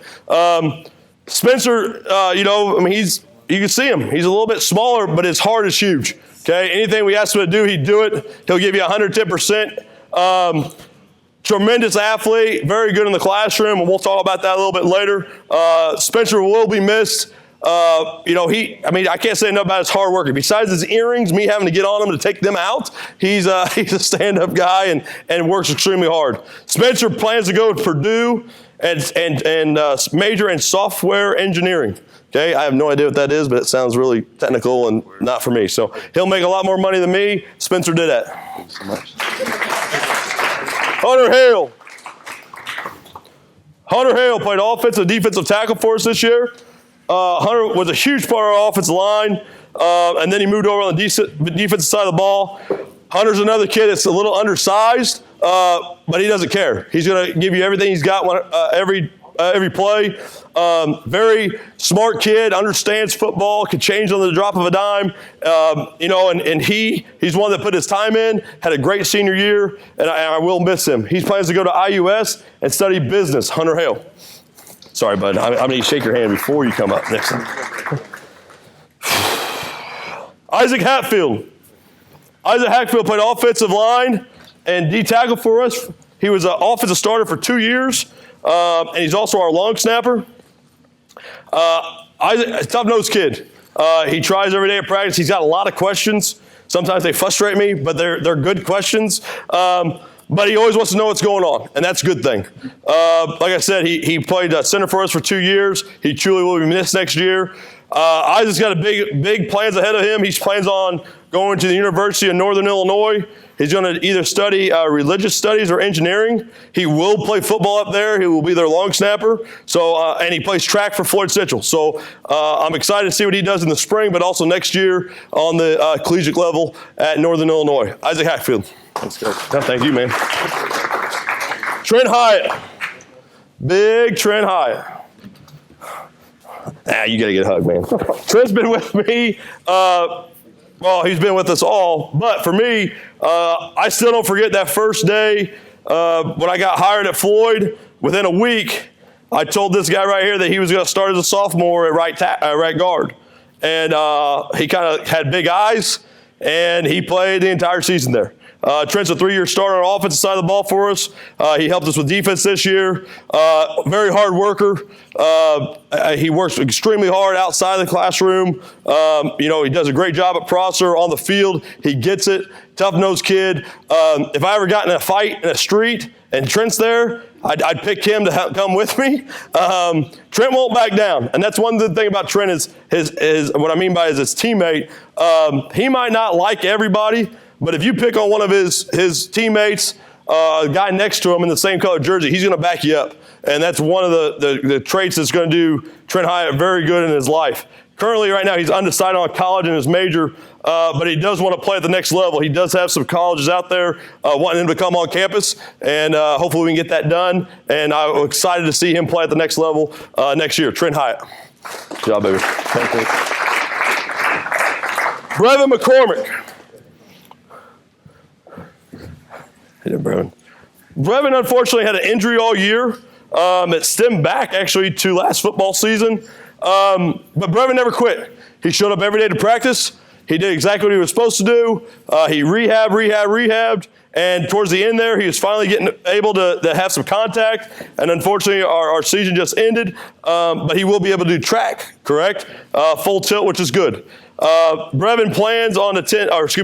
A: Spencer, you can see him. He's a little bit smaller, but his heart is huge. Okay, anything we ask him to do, he'd do it. He'll give you 110%. Tremendous athlete, very good in the classroom, and we'll talk about that a little bit later. Spencer will be missed. I can't say enough about his hard work. Besides his earrings, me having to get on him to take them out, he's a stand-up guy and works extremely hard. Spencer plans to go to Purdue and major in software engineering. Okay, I have no idea what that is, but it sounds really technical and not for me. So he'll make a lot more money than me. Spencer did that.
B: Thank you so much.
A: Hunter Hale played offensive, defensive tackle for us this year. Hunter was a huge part of our offensive line, and then he moved over on the defensive side of the ball. Hunter's another kid that's a little undersized, but he doesn't care. He's going to give you everything he's got every play. Very smart kid, understands football, can change on the drop of a dime. And he's one that put his time in, had a great senior year, and I will miss him. He plans to go to IUS and study business, Hunter Hale. Sorry, bud. I'm going to shake your hand before you come up next time. Isaac Hatfield. Isaac Hatfield played offensive line and D tackle for us. He was an offensive starter for 2 years, and he's also our long snapper. Isaac, a tough-nosed kid. He tries every day at practice. He's got a lot of questions. Sometimes they frustrate me, but they're good questions. But he always wants to know what's going on, and that's a good thing. Like I said, he played center for us for 2 years. He truly will be missed next year. Isaac's got a big plans ahead of him. He plans on going to the University of Northern Illinois. He's going to either study religious studies or engineering. He will play football up there. He will be their long snapper. So, and he plays track for Floyd Central. So I'm excited to see what he does in the spring, but also next year on the collegiate level at Northern Illinois. Isaac Hatfield.
B: Thanks, Coach.
A: No, thank you, man. Trent Hyatt. Big Trent Hyatt. You got to get a hug, man. Trent's been with me. He's been with us all. But for me, I still don't forget that first day when I got hired at Floyd. Within a week, I told this guy right here that he was going to start as a sophomore at right guard. And he kind of had big eyes, and he played the entire season there. Trent's a 3-year starter on the offensive side of the ball for us. He helped us with defense this year. Very hard worker. He works extremely hard outside of the classroom. He does a great job at Prosser on the field. He gets it. Tough-nosed kid. If I ever got in a fight in a street and Trent's there, I'd pick him to come with me. Trent won't back down, and that's one good thing about Trent is what I mean by his teammate. He might not like everybody, but if you pick on one of his teammates, a guy next to him in the same color jersey, he's going to back you up. And that's one of the traits that's going to do Trent Hyatt very good in his life. Currently, right now, he's undecided on college and his major, but he does want to play at the next level. He does have some colleges out there wanting him to come on campus, and hopefully we can get that done. And I'm excited to see him play at the next level next year. Trent Hyatt. Good job, baby. Thank you. Brevin McCormick. Hey, Brevin. Brevin, unfortunately, had an injury all year. It stemmed back, actually, to last football season. But Brevin never quit. He showed up every day to practice. He did exactly what he was supposed to do. He rehabbed. And towards the end there, he was finally able to have some contact. And unfortunately, our season just ended. But he will be able to do track, correct? Full tilt, which is good. Brevin plans on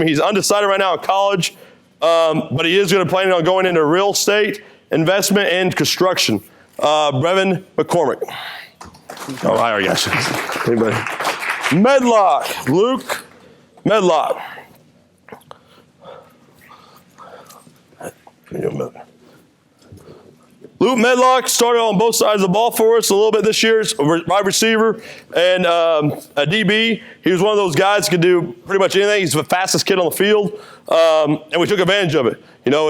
A: he's undecided right now in college. But he is going to plan on going into real estate, investment, and construction. Brevin McCormick. Oh, I already got you. Anybody? Medlock, Luke Medlock. Luke Medlock started on both sides of the ball for us a little bit this year. Wide receiver and a DB. He was one of those guys who could do pretty much anything. He's the fastest kid on the field, and we took advantage of it.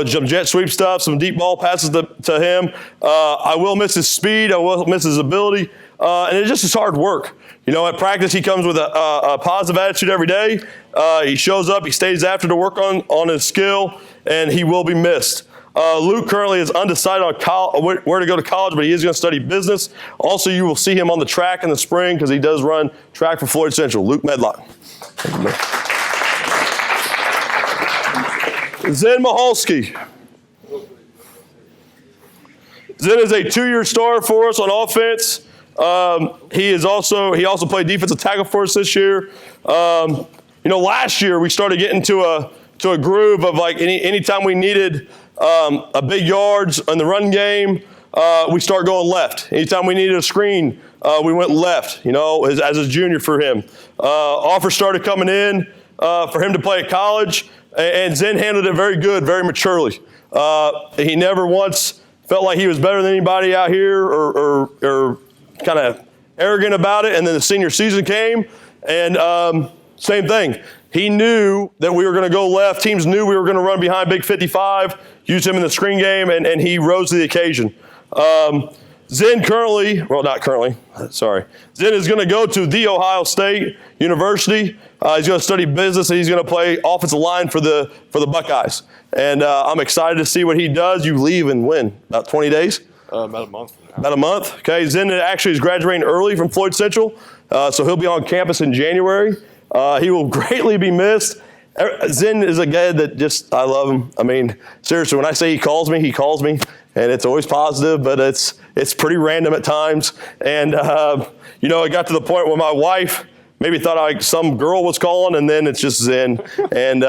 A: Some jet sweep stuff, some deep ball passes to him. I will miss his speed. I will miss his ability, and it's just his hard work. At practice, he comes with a positive attitude every day. He shows up. He stays after to work on his skill, and he will be missed. Luke currently is undecided on where to go to college, but he is going to study business. Also, you will see him on the track in the spring because he does run track for Floyd Central. Luke Medlock. Zen Maholsky. Zen is a 2-year starter for us on offense. He also played defensive tackle for us this year. Last year we started getting to a groove of like anytime we needed a big yards in the run game, we start going left. Anytime we needed a screen, we went left, as a junior for him. Offers started coming in for him to play at college, and Zen handled it very good, very maturely. He never once felt like he was better than anybody out here or kind of arrogant about it. And then the senior season came, and same thing. He knew that we were going to go left. Teams knew we were going to run behind Big 55, use him in the screen game, and he rose to the occasion. Zen Zen is going to go to The Ohio State University. He's going to study business, and he's going to play offensive line for the Buckeyes. And I'm excited to see what he does. You leave in when? About 20 days?
H: About a month.
A: About a month. Okay. Zen actually is graduating early from Floyd Central, so he'll be on campus in January. He will greatly be missed. Zen is a guy that I love him. I mean, seriously, when I say he calls me, and it's always positive, but it's pretty random at times. And, it got to the point where my wife maybe thought some girl was calling, and then it's just Zen. And,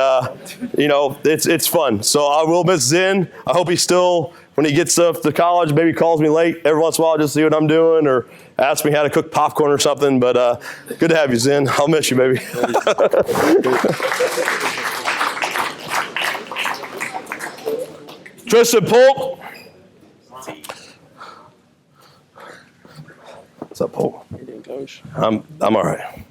A: it's fun. So I will miss Zen. I hope he still, when he gets up to college, maybe calls me late every once in a while just to see what I'm doing or ask me how to cook popcorn or something. But good to have you, Zen. I'll miss you, baby. Tristan Paul. What's up, Paul? How you doing, Coach? I'm all right.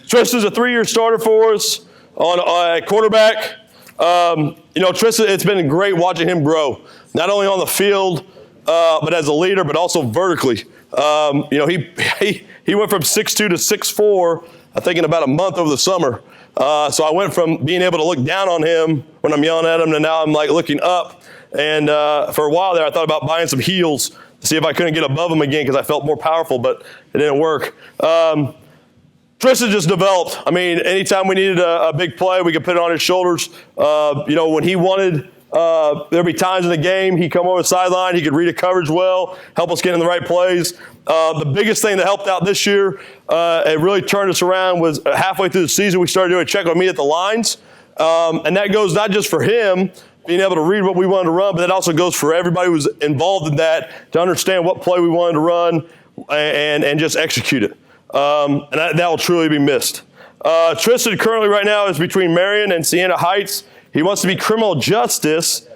A: Tristan's a 3-year starter for us on quarterback. Tristan, it's been great watching him grow, not only on the field, but as a leader, but also vertically. He went from 6'2" to 6'4", I think in about a month over the summer. So I went from being able to look down on him when I'm yelling at him to now I'm like looking up. And for a while there, I thought about buying some heels to see if I couldn't get above him again because I felt more powerful, but it didn't work. Tristan just developed. I mean, anytime we needed a big play, we could put it on his shoulders. When he wanted, there'd be times in the game, he'd come over the sideline, he could read a coverage well, help us get in the right plays. The biggest thing that helped out this year, it really turned us around, was halfway through the season, we started doing a check with me at the lines. And that goes not just for him, being able to read what we wanted to run, but that also goes for everybody who was involved in that to understand what play we wanted to run and just execute it. And that will truly be missed. Tristan currently right now is between Marion and Siena Heights. He wants to be criminal justice,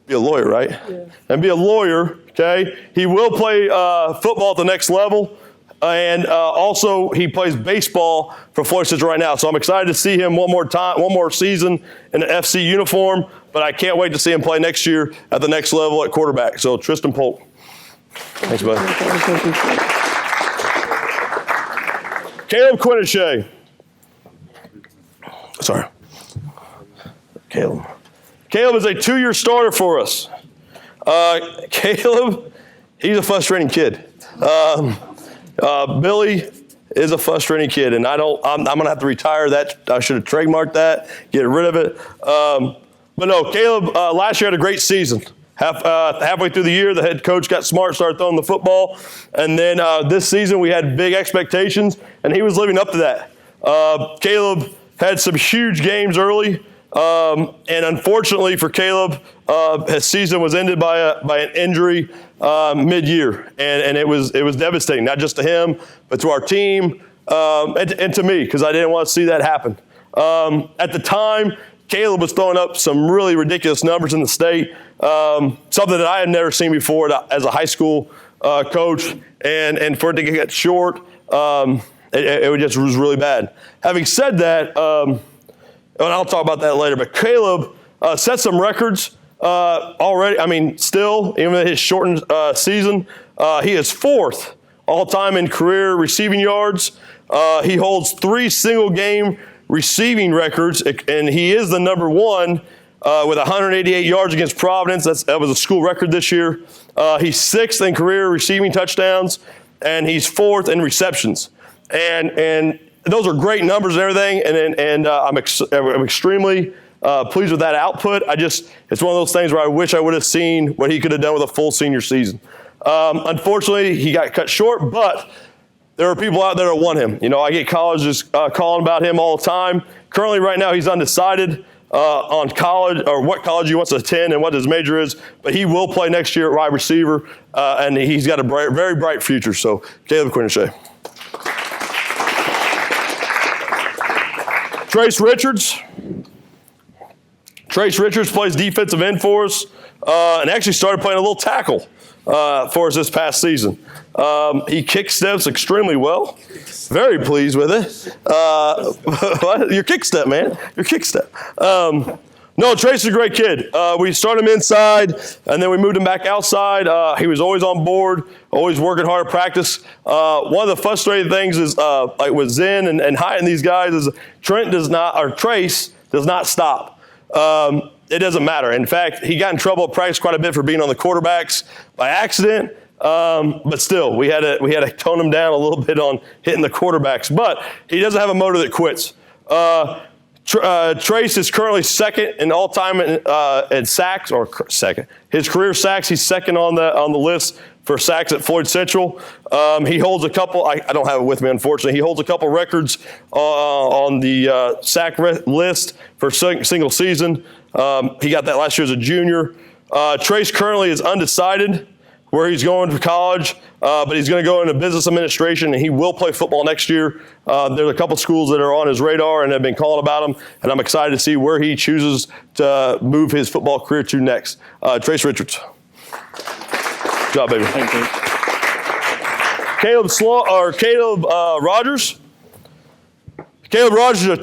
A: be a lawyer, right? Yeah. And be a lawyer, okay? He will play football at the next level. And also he plays baseball for Floyd Central right now. So I'm excited to see him one more season in an FC uniform, but I can't wait to see him play next year at the next level at quarterback. So Tristan Polk. Thanks, buddy. Caleb Quinnishay. Sorry. Caleb is a 2-year starter for us. Caleb, he's a frustrating kid. Billy is a frustrating kid, and I'm going to have to retire that. I should have trademarked that, get rid of it. But no, Caleb last year had a great season. Halfway through the year, the head coach got smart, started throwing the football. And then this season, we had big expectations, and he was living up to that. Caleb had some huge games early. And unfortunately for Caleb, his season was ended by an injury mid-year. And it was devastating, not just to him, but to our team and to me, because I didn't want to see that happen. At the time, Caleb was throwing up some really ridiculous numbers in the state, something that I had never seen before as a high school coach, and for it to get short, it just was really bad. Having said that, and I'll talk about that later, but Caleb set some records already. I mean, still, even in his shortened season, he is 4th all-time in career receiving yards. He holds 3 single-game receiving records, and he is the number 1 with 188 yards against Providence. That was a school record this year. He's 6th in career receiving touchdowns, and he's 4th in receptions. And those are great numbers and everything, and I'm extremely pleased with that output. It's one of those things where I wish I would have seen what he could have done with a full senior season. Unfortunately, he got cut short, but there are people out there that want him. You know, I get colleges calling about him all the time. Currently, right now, he's undecided on college or what college he wants to attend and what his major is, but he will play next year at wide receiver, and he's got a very bright future. So, Caleb Quinnishay. Trace Richards. Trace Richards plays defensive end for us and actually started playing a little tackle for us this past season. He kick steps extremely well. Very pleased with it. Your kick step, man. Your kick step. No, Trace is a great kid. We started him inside, and then we moved him back outside. He was always on board, always working hard at practice. One of the frustrating things is, like with Zen and Hyatt and these guys, is Trace does not stop. It doesn't matter. In fact, he got in trouble at practice quite a bit for being on the quarterbacks by accident. But still, we had to tone him down a little bit on hitting the quarterbacks. But he doesn't have a motor that quits. Trace is currently 2nd in all-time in sacks, or second. His career sacks, he's 2nd on the list for sacks at Floyd Central. He holds a couple. I don't have it with me, unfortunately. He holds a couple records on the sack list for single season. He got that last year as a junior. Trace currently is undecided where he's going to college, but he's going to go into business administration, and he will play football next year. There's a couple schools that are on his radar and have been calling about him, and I'm excited to see where he chooses to move his football career to next. Trace Richards. Good job, baby.
F: Thank you.
A: Caleb Rogers. Caleb Rogers is a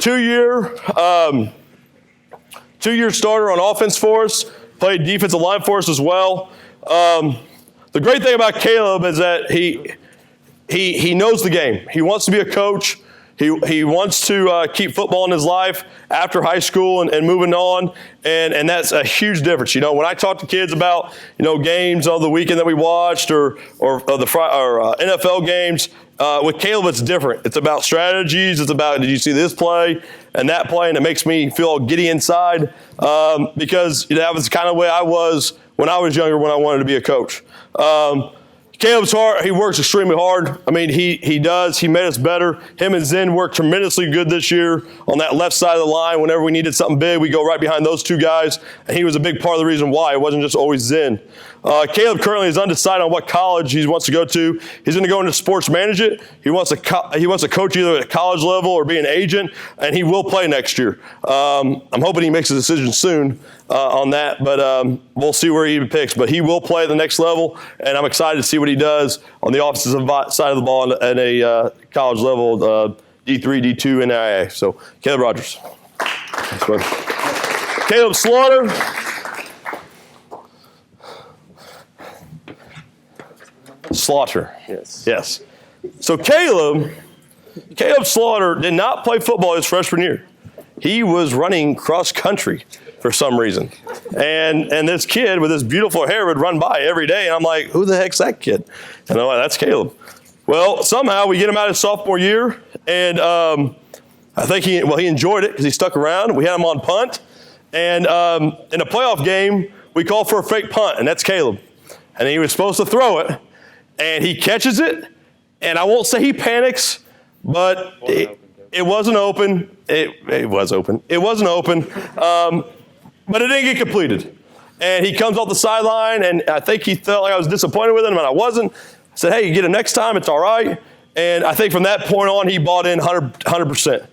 A: two-year starter on offense for us. Played defensive line for us as well. The great thing about Caleb is that he knows the game. He wants to be a coach. He wants to keep football in his life after high school and moving on, and that's a huge difference. You know, when I talk to kids about games of the weekend that we watched or NFL games, with Caleb it's different. It's about strategies. It's about, did you see this play and that play, and it makes me feel giddy inside because that was kind of the way I was when I was younger when I wanted to be a coach. Caleb's hard. He works extremely hard. I mean, he does. He made us better. Him and Zen worked tremendously good this year on that left side of the line. Whenever we needed something big, we go right behind those two guys, and he was a big part of the reason why. It wasn't just always Zen. Caleb currently is undecided on what college he wants to go to. He's going to go into sports management. He wants to coach either at college level or be an agent, and he will play next year. I'm hoping he makes a decision soon on that, but we'll see where he picks. But he will play at the next level, and I'm excited to see what he does on the offensive side of the ball at a college level, D3, D2, NAIA. So, Caleb Rogers. Thanks, brother. Caleb Slaughter. Slaughter. Yes. So Caleb Slaughter did not play football his freshman year. He was running cross country for some reason. And this kid with this beautiful hair would run by every day, and I'm like, who the heck's that kid? And I'm like, that's Caleb. Well, somehow we get him out his sophomore year, and I think he enjoyed it because he stuck around. We had him on punt, and in a playoff game, we called for a fake punt, and that's Caleb. And he was supposed to throw it, and he catches it, and I won't say he panics, but it wasn't open. It was open. It wasn't open, but it didn't get completed. And he comes off the sideline, and I think he felt like I was disappointed with him, and I wasn't. I said, hey, you get him next time, it's all right. And I think from that point on, he bought in 100%.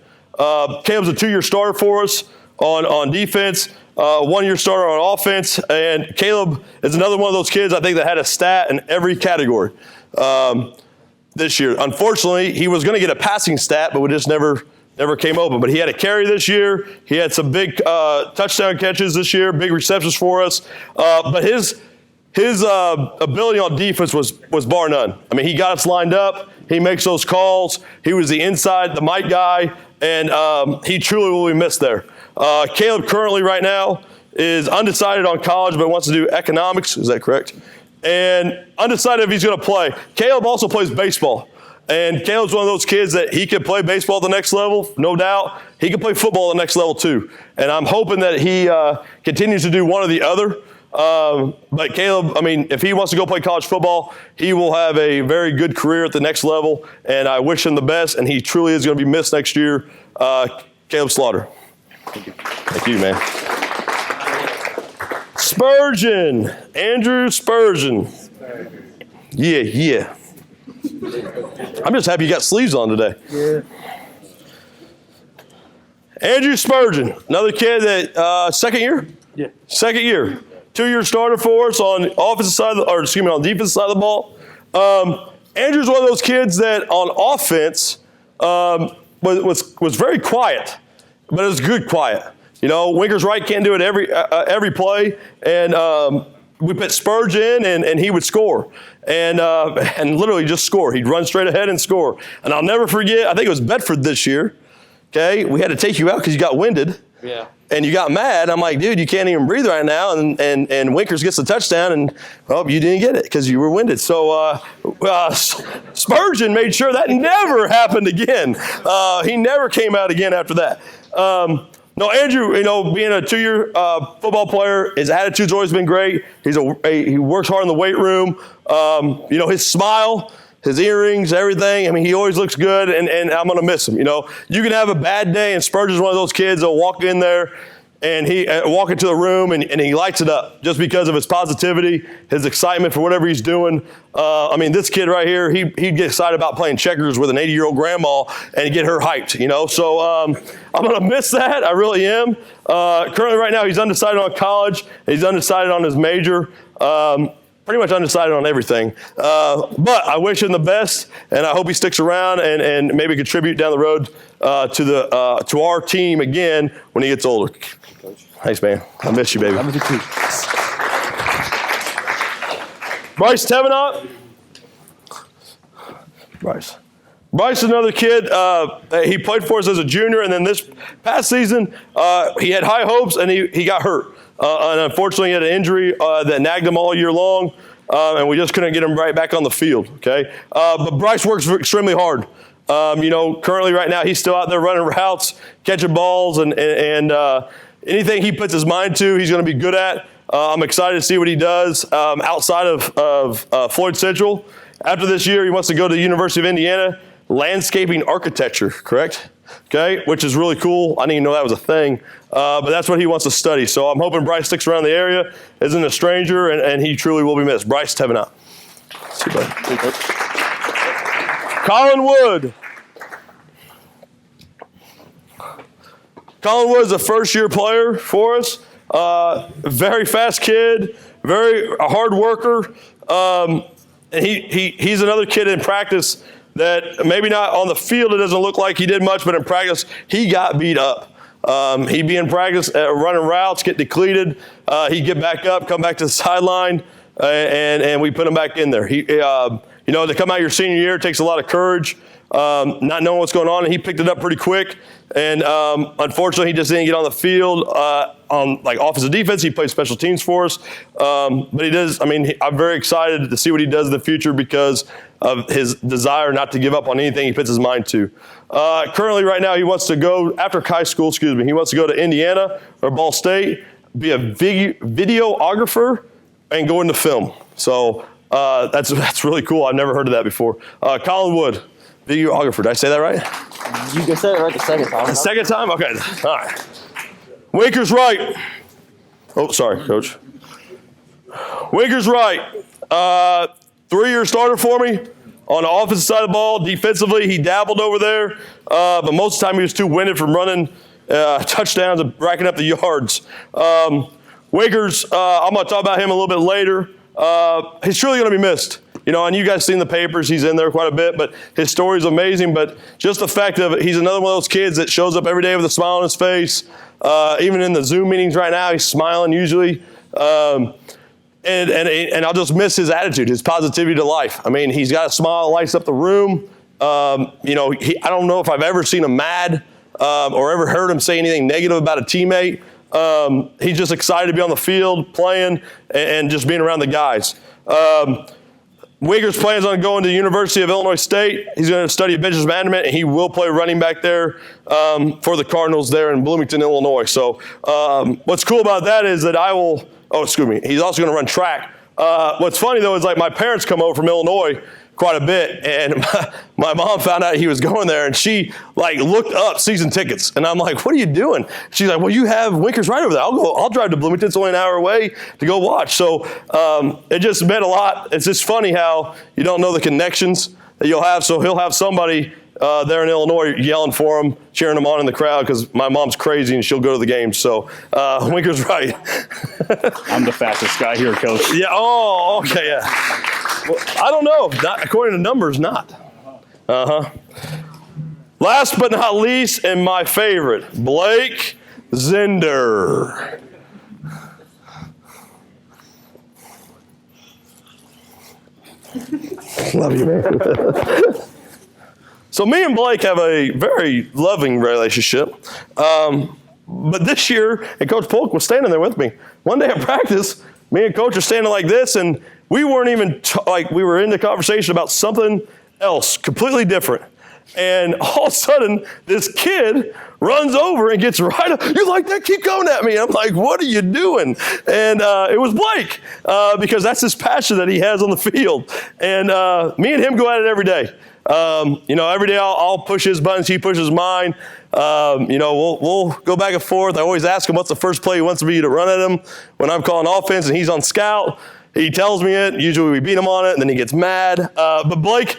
A: Caleb's a 2-year starter for us on defense, 1-year starter on offense, and Caleb is another one of those kids I think that had a stat in every category this year. Unfortunately, he was going to get a passing stat, but we just never came open. But he had a carry this year. He had some big touchdown catches this year, big receptions for us. But his ability on defense was bar none. I mean, he got us lined up. He makes those calls. He was the inside, the mic guy, and he truly will be missed there. Caleb currently right now is undecided on college, but wants to do economics. Is that correct? And undecided if he's going to play. Caleb also plays baseball. And Caleb's one of those kids that he can play baseball at the next level, no doubt. He can play football at the next level too. And I'm hoping that he continues to do one or the other. But Caleb, I mean, if he wants to go play college football, he will have a very good career at the next level. And I wish him the best. And he truly is going to be missed next year. Caleb Slaughter. Thank you, man. Spurgeon. Andrew Spurgeon. Yeah. I'm just happy you got sleeves on today. Yeah. Andrew Spurgeon, another kid that second year? Yeah. Second year. 2-year starter for us on the offensive side, on the defensive side of the ball. Andrew's one of those kids that on offense was very quiet, but it was good quiet. You know, Winker's right can't do it every play, and we put Spurgeon in, and he would score, and literally just score. He'd run straight ahead and score. And I'll never forget, I think it was Bedford this year, okay? We had to take you out because you got winded. Yeah. And you got mad. I'm like, dude, you can't even breathe right now. And Winkers gets the touchdown, and, well, you didn't get it because you were winded. So Spurgeon made sure that never happened again. He never came out again after that. No, Andrew, you know, being a 2-year football player, his attitude's always been great. He works hard in the weight room. You know, his smile, his earrings, everything. I mean, he always looks good, and I'm going to miss him. You know, you can have a bad day, and Spurgeon's one of those kids that'll walk in there and he walk into the room and he lights it up just because of his positivity, his excitement for whatever he's doing. I mean, this kid right here, he'd get excited about playing checkers with an 80-year-old grandma and get her hyped, you know. So I'm going to miss that. I really am. Currently right now, he's undecided on college. He's undecided on his major. Pretty much undecided on everything. But I wish him the best, and I hope he sticks around and maybe contribute down the road to our team again when he gets older. Thanks, man. I miss you, baby. I miss you too. Bryce Tevenot. Bryce is another kid. He played for us as a junior, and then this past season, he had high hopes, and he got hurt. And unfortunately, he had an injury that nagged him all year long, and we just couldn't get him right back on the field, okay? But Bryce works extremely hard. You know, currently right now, he's still out there running routes, catching balls, and anything he puts his mind to, he's going to be good at. I'm excited to see what he does outside of Floyd Central. After this year, he wants to go to the University of Indiana, landscaping architecture, correct? Okay, which is really cool. I didn't even know that was a thing, but that's what he wants to study. So I'm hoping Bryce sticks around the area, isn't a stranger, and he truly will be missed. Bryce Tevenot. See you, buddy. Colin Wood. Colin Wood is a first-year player for us. Very fast kid, very hard worker. And he's another kid in practice that maybe not on the field it doesn't look like he did much, but in practice he got beat up. He'd be in practice running routes, get depleted. He'd get back up, come back to the sideline, and we put him back in there. You know, to come out your senior year takes a lot of courage, not knowing what's going on, and he picked it up pretty quick. And unfortunately, he just didn't get on the field on like offensive defense. He plays special teams for us, but he does. I mean, I'm very excited to see what he does in the future because of his desire not to give up on anything he puts his mind to. Currently, right now, he wants to go, after high school, he wants to go to Indiana or Ball State, be a videographer, and go into film. So that's really cool. I've never heard of that before. Colin Wood, videographer. Did I say that right?
F: You can say it right the second time.
A: The second time? Okay. All right. Winker's right. Oh, sorry, Coach. Winker's right. 3-year starter for me on the offensive side of the ball. Defensively, he dabbled over there, but most of the time he was too winded from running touchdowns and racking up the yards. Winker's, I'm going to talk about him a little bit later. He's truly going to be missed. You know, and you guys seen the papers. He's in there quite a bit, but his story is amazing. But just the fact of it, he's another one of those kids that shows up every day with a smile on his face. Even in the Zoom meetings right now, he's smiling usually. And I'll just miss his attitude, his positivity to life. I mean, he's got a smile that lights up the room. You know, I don't know if I've ever seen him mad or ever heard him say anything negative about a teammate. He's just excited to be on the field, playing, and just being around the guys. Winker's plans on going to the University of Illinois State. He's going to study business management, and he will play running back there for the Cardinals there in Bloomington, Illinois. So what's cool about that is that he's also going to run track. What's funny, though, is like my parents come over from Illinois quite a bit, and my mom found out he was going there, and she like looked up season tickets, and I'm like, what are you doing? She's like, well, you have Winker's right over there. I'll drive to Bloomington. It's only an hour away to go watch. So it just meant a lot. It's just funny how you don't know the connections that you'll have. So he'll have somebody there in Illinois yelling for him, cheering him on in the crowd because my mom's crazy and she'll go to the games. So Winker's right.
F: I'm the fastest guy here, Coach.
A: Yeah. Oh, okay. Yeah. Well, I don't know. Not according to numbers, not. Last but not least, and my favorite, Blake Zender. Love you, man. So me and Blake have a very loving relationship. But this year, and Coach Polk was standing there with me. One day at practice, me and Coach are standing like this, and we weren't even, we were in the conversation about something else, completely different. And all of a sudden, this kid runs over and gets right up. You like that? Keep going at me. I'm like, what are you doing? And it was Blake, because that's his passion that he has on the field. And me and him go at it every day. You know, every day I'll push his buttons, he pushes mine. You know, we'll go back and forth. I always ask him what's the first play he wants me to run at him when I'm calling offense and he's on scout. He tells me it. Usually we beat him on it, and then he gets mad. But Blake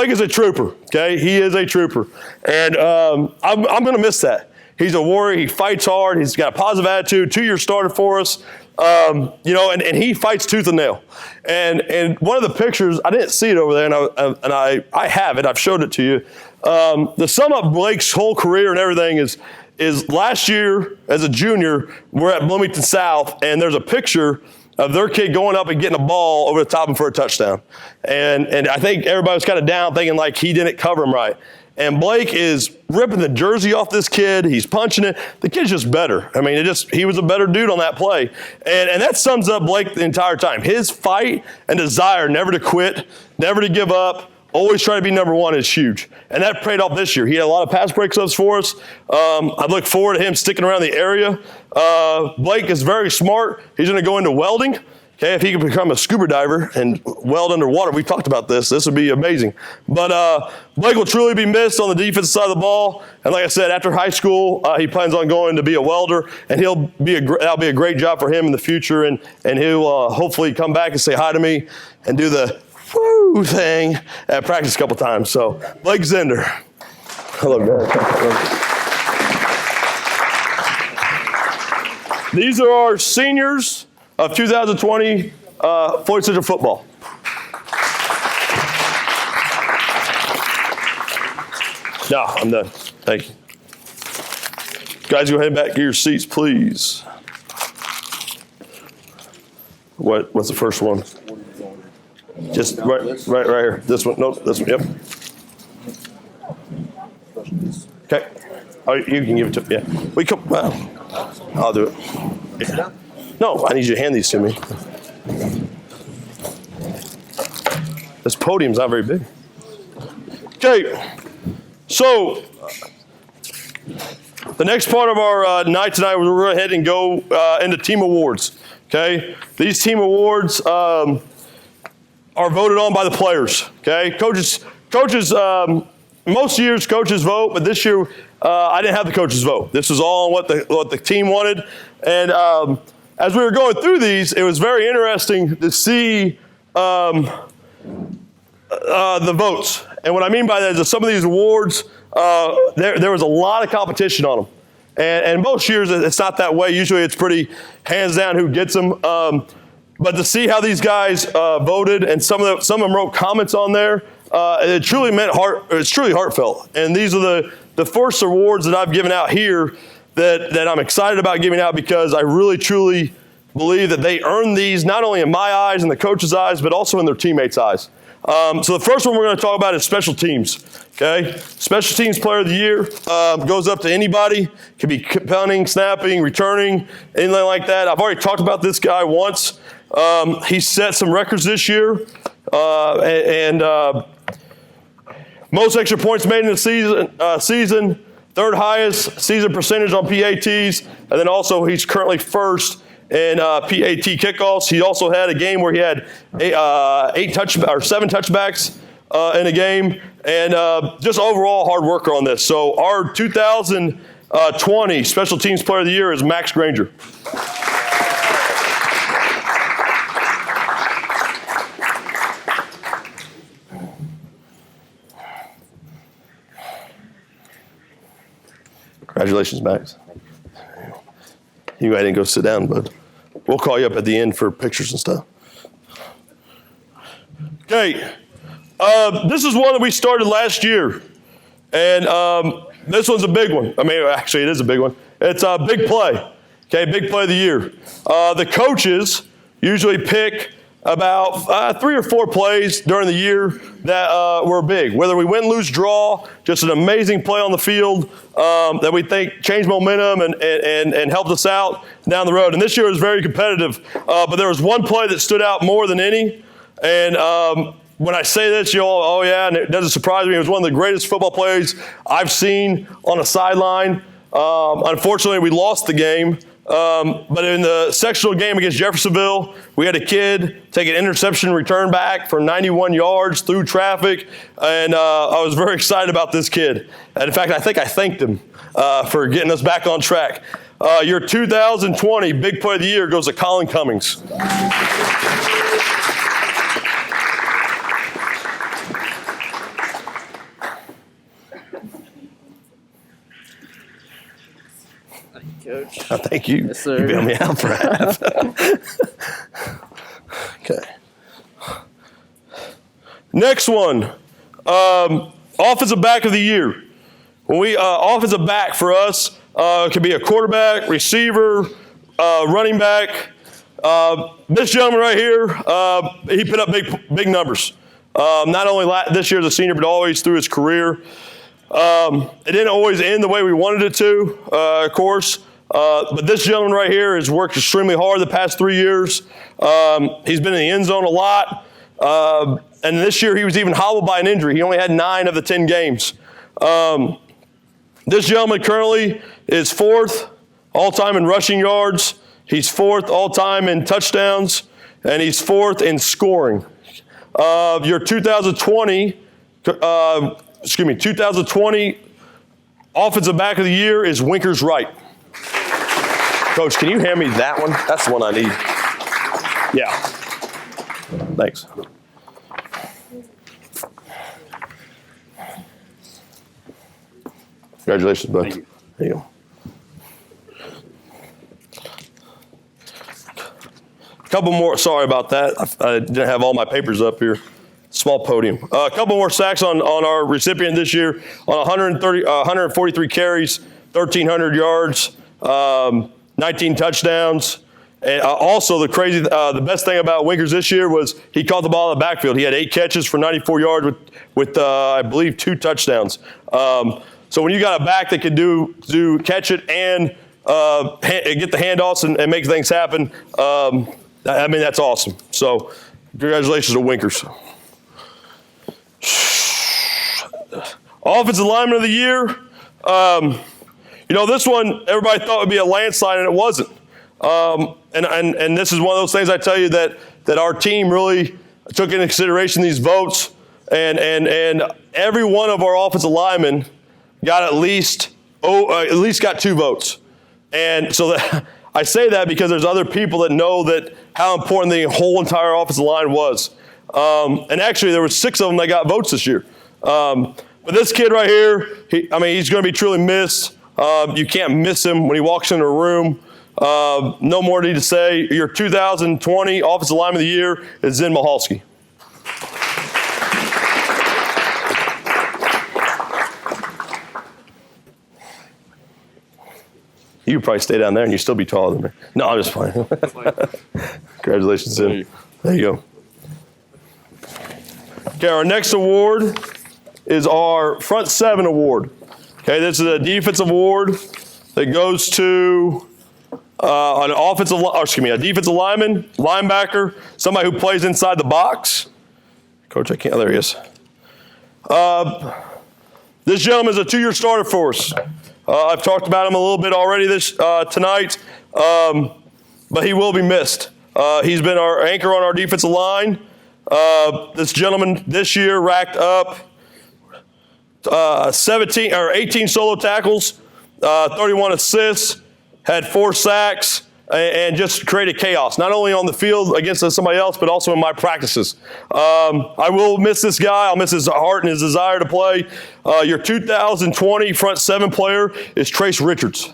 A: is a trooper, okay? He is a trooper. And I'm going to miss that. He's a warrior. He fights hard. He's got a positive attitude. 2-year starter for us. You know, and he fights tooth and nail. And one of the pictures, I didn't see it over there, and I have it. I've showed it to you. To sum up Blake's whole career and everything is last year as a junior, we're at Bloomington South, and there's a picture of their kid going up and getting a ball over the top of him for a touchdown. And I think everybody was kind of down thinking like he didn't cover him right. And Blake is ripping the jersey off this kid. He's punching it. The kid's just better. I mean, he was a better dude on that play. And that sums up Blake the entire time. His fight and desire never to quit, never to give up, always try to be number one is huge. And that paid off this year. He had a lot of pass breakups for us. I look forward to him sticking around the area. Blake is very smart. He's going to go into welding. Okay, if he can become a scuba diver and weld underwater, we've talked about this. This would be amazing. But Blake will truly be missed on the defensive side of the ball. And like I said, after high school, he plans on going to be a welder, and that'll be a great job for him in the future. And he'll hopefully come back and say hi to me and do the woo thing at practice a couple times. So Blake Zender. Hello, guys. These are our seniors of 2020 Floyd Central football. No, I'm done. Thank you. Guys, go ahead and back to your seats, please. What's the first one? Just right here. This one. Nope, this one. Yep. Okay. Oh, you can give it to me. Yeah. I'll do it. Yeah. No, I need you to hand these to me. This podium's not very big. Okay, so the next part of our night tonight, we're going to go ahead and go into team awards. Okay, these team awards are voted on by the players. Okay, coaches. Most years coaches vote, but this year I didn't have the coaches vote. This was all on what the team wanted, and as we were going through these, it was very interesting to see the votes. And what I mean by that is that some of these awards, there was a lot of competition on them. And most years it's not that way. Usually it's pretty hands down who gets them. But to see how these guys voted, and some of them wrote comments on there, it truly it's truly heartfelt. And these are the first awards that I've given out here that I'm excited about giving out, because I really truly believe that they earned these not only in my eyes and the coach's eyes, but also in their teammates' eyes. So the first one we're going to talk about is special teams. Okay, special teams player of the year goes up to anybody. Could be punting, snapping, returning, anything like that. I've already talked about this guy once. He set some records this year, and most extra points made in the season, third highest season percentage on PATs, and then also he's currently first in PAT kickoffs. He also had a game where he had 7 touchbacks in a game, and just overall hard worker on this. So our 2020 Special Teams Player of the Year is Max Granger. Congratulations, Max. You go ahead and go sit down, bud. We'll call you up at the end for pictures and stuff. Okay. This is one that we started last year. And this one's a big one. I mean, actually, it is a big one. It's a big play. Okay, big play of the year. The coaches usually pick about 3 or 4 plays during the year that were big. Whether we win, lose, draw, just an amazing play on the field that we think changed momentum and helped us out down the road. And this year was very competitive, but there was one play that stood out more than any. And when I say this, you all, oh yeah, and it doesn't surprise me. It was one of the greatest football plays I've seen on a sideline. Unfortunately, we lost the game. But in the sectional game against Jeffersonville, we had a kid take an interception return back for 91 yards through traffic, and I was very excited about this kid. And in fact, I think I thanked him for getting us back on track. Your 2020 Big Play of the Year goes to Colin Cummings.
F: Coach.
A: Oh, thank you.
F: Yes, sir.
A: You bailed me out for half. Okay. Next one, offensive back of the year. When we offensive back for us could be a quarterback, receiver, running back. This gentleman right here, he put up big numbers. Not only this year as a senior, but always through his career. It didn't always end the way we wanted it to, of course. But this gentleman right here has worked extremely hard the past 3 years. He's been in the end zone a lot. And this year he was even hobbled by an injury. He only had 9 of the 10 games. This gentleman currently is 4th all-time in rushing yards. He's 4th all-time in touchdowns. And he's 4th in scoring. Your 2020 offensive back of the year is Winkers Wright. Coach, can you hand me that one? That's the one I need. Yeah. Thanks. Congratulations, bud.
F: Thank you.
A: There you go. A couple more. Sorry about that. I didn't have all my papers up here. Small podium. A couple more sacks on our recipient this year. On 143 carries, 1,300 yards, 19 touchdowns. And also the best thing about Winkers this year was he caught the ball in the backfield. He had 8 catches for 94 yards with I believe 2 touchdowns. So when you got a back that can do catch it and get the handoffs and make things happen, I mean, that's awesome. So congratulations to Winkers. Offensive lineman of the year. This one everybody thought would be a landslide, and it wasn't. And this is one of those things I tell you that our team really took into consideration these votes, and every one of our offensive linemen got at least got 2 votes. And so I say that because there's other people that know that how important the whole entire offensive line was. And actually, there were 6 of them that got votes this year. But this kid right here, he's going to be truly missed. You can't miss him when he walks into a room. No more need to say. Your 2020 Offensive Lineman of the Year is Zen Maholsky. You could probably stay down there and you'd still be taller than me. No, I'm just playing. Congratulations, Zen. There you go. Okay, our next award is our Front 7 award. Okay, this is a defensive award that goes to a defensive lineman, linebacker, somebody who plays inside the box. Coach, I can't. Oh, there he is. This gentleman is a 2-year starter for us. I've talked about him a little bit already tonight, but he will be missed. He's been our anchor on our defensive line. This gentleman this year racked up 18 solo tackles, 31 assists, had 4 sacks, and just created chaos, not only on the field against somebody else, but also in my practices. I will miss this guy. I'll miss his heart and his desire to play. Your 2020 Front 7 player is Trace Richards.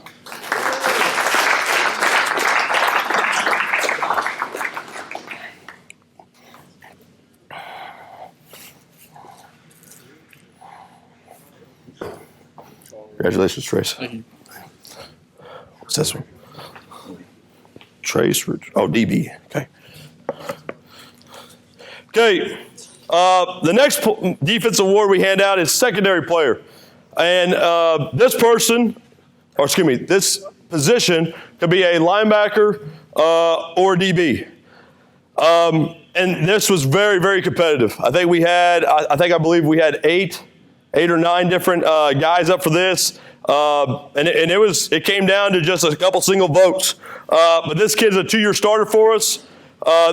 A: Congratulations, Trace.
F: Thank you.
A: What's this one? Trace, DB. Okay. Okay. The next defense award we hand out is secondary player, and this position could be a linebacker or DB. And this was very, very competitive. I believe we had eight or nine different guys up for this. And it came down to just a couple single votes. But this kid's a 2-year starter for us.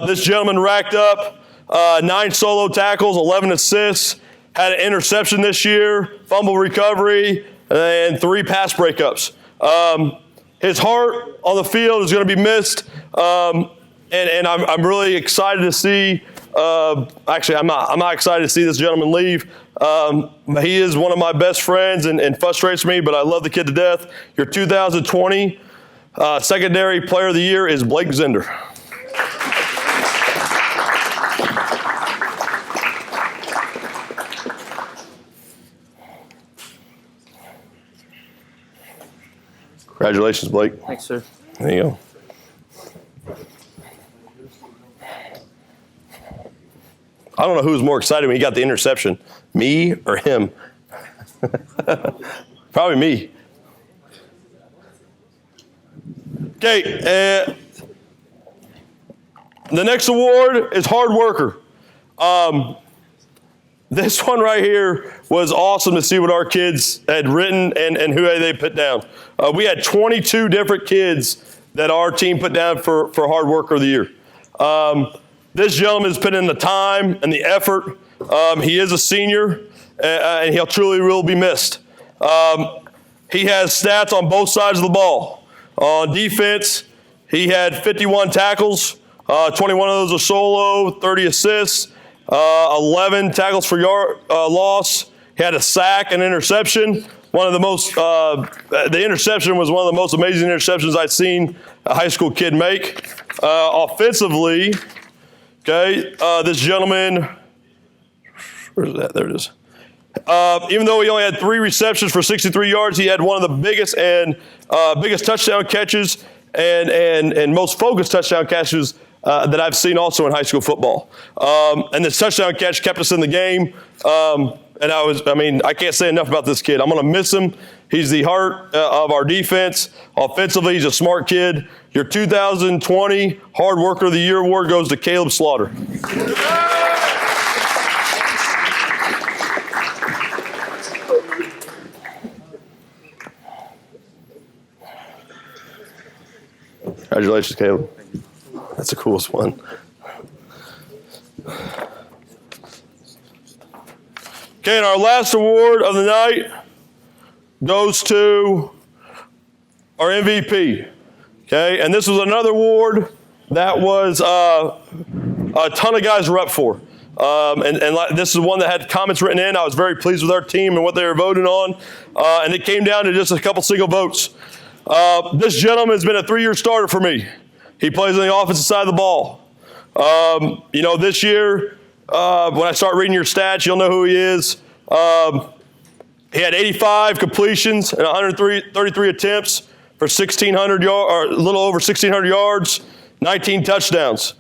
A: This gentleman racked up 9 solo tackles, 11 assists, had an interception this year, fumble recovery, and 3 pass breakups. His heart on the field is going to be missed. And I'm really excited to see. Actually, I'm not excited to see this gentleman leave. He is one of my best friends and frustrates me, but I love the kid to death. Your 2020 secondary player of the year is Blake Zender. Congratulations, Blake.
F: Thanks, sir.
A: There you go. I don't know who was more excited when he got the interception, me or him. Probably me. Okay, the next award is hard worker. This one right here was awesome to see what our kids had written and who they put down. We had 22 different kids that our team put down for hard worker of the year. This gentleman has put in the time and the effort. He is a senior, and he'll truly will be missed. He has stats on both sides of the ball. On defense, he had 51 tackles, 21 of those are solo, 30 assists, 11 tackles for loss. He had a sack and interception. The interception was one of the most amazing interceptions I'd seen a high school kid make. Offensively, this gentleman, where's that? There it is. Even though he only had 3 receptions for 63 yards, he had one of the biggest touchdown catches and most focused touchdown catches that I've seen also in high school football. And this touchdown catch kept us in the game. I can't say enough about this kid. I'm going to miss him. He's the heart of our defense. Offensively, he's a smart kid. Your 2020 Hard Worker of the Year award goes to Caleb Slaughter. Congratulations, Caleb. That's the coolest one. Okay, and our last award of the night goes to our MVP. Okay, and this was another award that was a ton of guys were up for. And this is one that had comments written in. I was very pleased with our team and what they were voting on. And it came down to just a couple single votes. This gentleman has been a 3-year starter for me. He plays on the offensive side of the ball. This year, when I start reading your stats, you'll know who he is. He had 85 completions and 133 attempts for 1,600 yards, or a little over 1,600 yards, 19 touchdowns.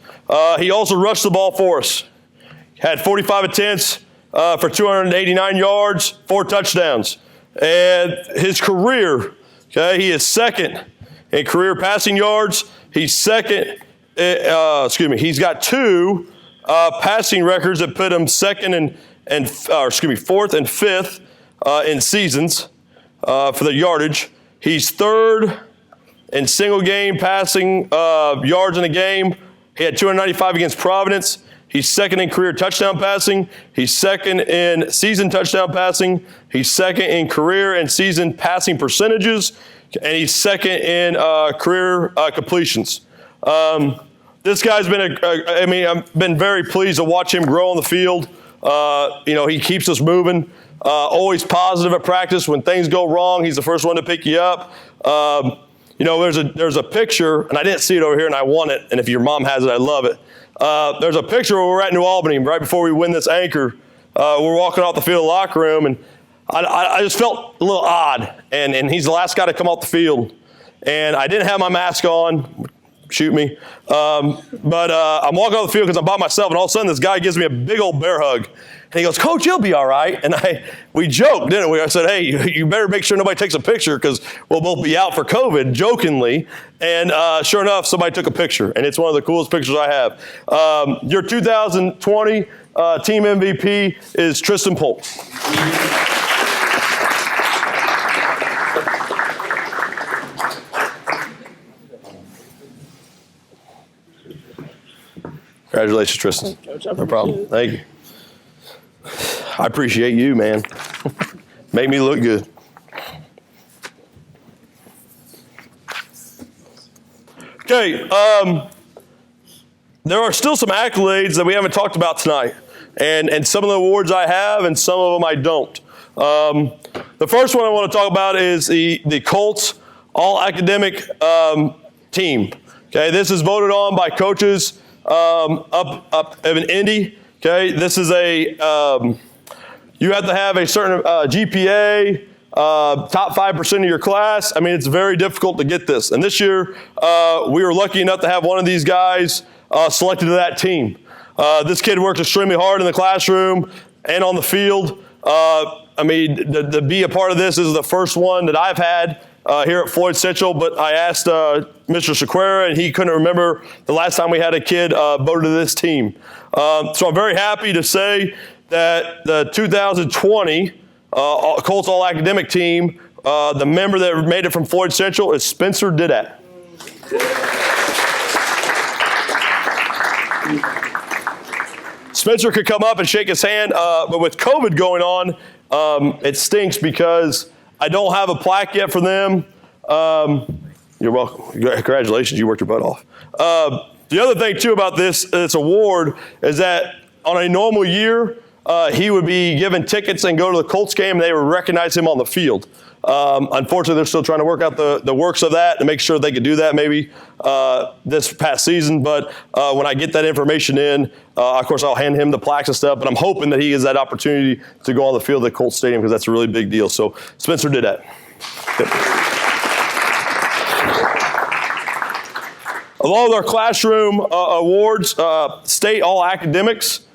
A: He also rushed the ball for us. Had 45 attempts for 289 yards, 4 touchdowns. And his career, okay, he is second in career passing yards. He's second, he's got 2 passing records that put him fourth and fifth in seasons for the yardage. He's third in single game passing yards in a game. He had 295 against Providence. He's second in career touchdown passing. He's second in season touchdown passing. He's second in career and season passing percentages. And he's second in career completions. This guy's been I've been very pleased to watch him grow on the field. He keeps us moving. Always positive at practice. When things go wrong, he's the first one to pick you up. There's a picture, and I didn't see it over here, and I want it. And if your mom has it, I love it. There's a picture where we're at New Albany right before we win this anchor. We're walking off the field locker room, and I just felt a little odd. And he's the last guy to come off the field. And I didn't have my mask on. Shoot me. But I'm walking off the field because I'm by myself, and all of a sudden this guy gives me a big old bear hug. And he goes, "Coach, you'll be all right." And we joked, didn't we? I said, "Hey, you better make sure nobody takes a picture because we'll both be out for COVID," jokingly. And sure enough, somebody took a picture. And it's one of the coolest pictures I have. Your 2020 team MVP is Tristan Paul. Congratulations, Tristan. No problem. Thank you. I appreciate you, man. Make me look good. Okay, there are still some accolades that we haven't talked about tonight. And some of the awards I have and some of them I don't. The first one I want to talk about is the Colts All-Academic Team. Okay, this is voted on by coaches up in Indy. Okay, this is you have to have a certain GPA, top 5% of your class. I mean, it's very difficult to get this. And this year, we were lucky enough to have one of these guys selected to that team. This kid works extremely hard in the classroom and on the field. To be a part of this is the first one that I've had here at Floyd Central, but I asked Mr. Sequeira, and he couldn't remember the last time we had a kid voted to this team. So I'm very happy to say that the 2020 Colts All-Academic Team, the member that made it from Floyd Central is Spencer Didat. Spencer could come up and shake his hand, but with COVID going on, it stinks because I don't have a plaque yet for them. You're welcome. Congratulations, you worked your butt off. The other thing, too, about this award is that on a normal year, he would be given tickets and go to the Colts game, and they would recognize him on the field. Unfortunately, they're still trying to work out the works of that to make sure they could do that maybe this past season. But when I get that information in, of course, I'll hand him the plaques and stuff. But I'm hoping that he has that opportunity to go on the field at Colts Stadium because that's a really big deal. So Spencer did that. Along with our classroom awards, state all academics,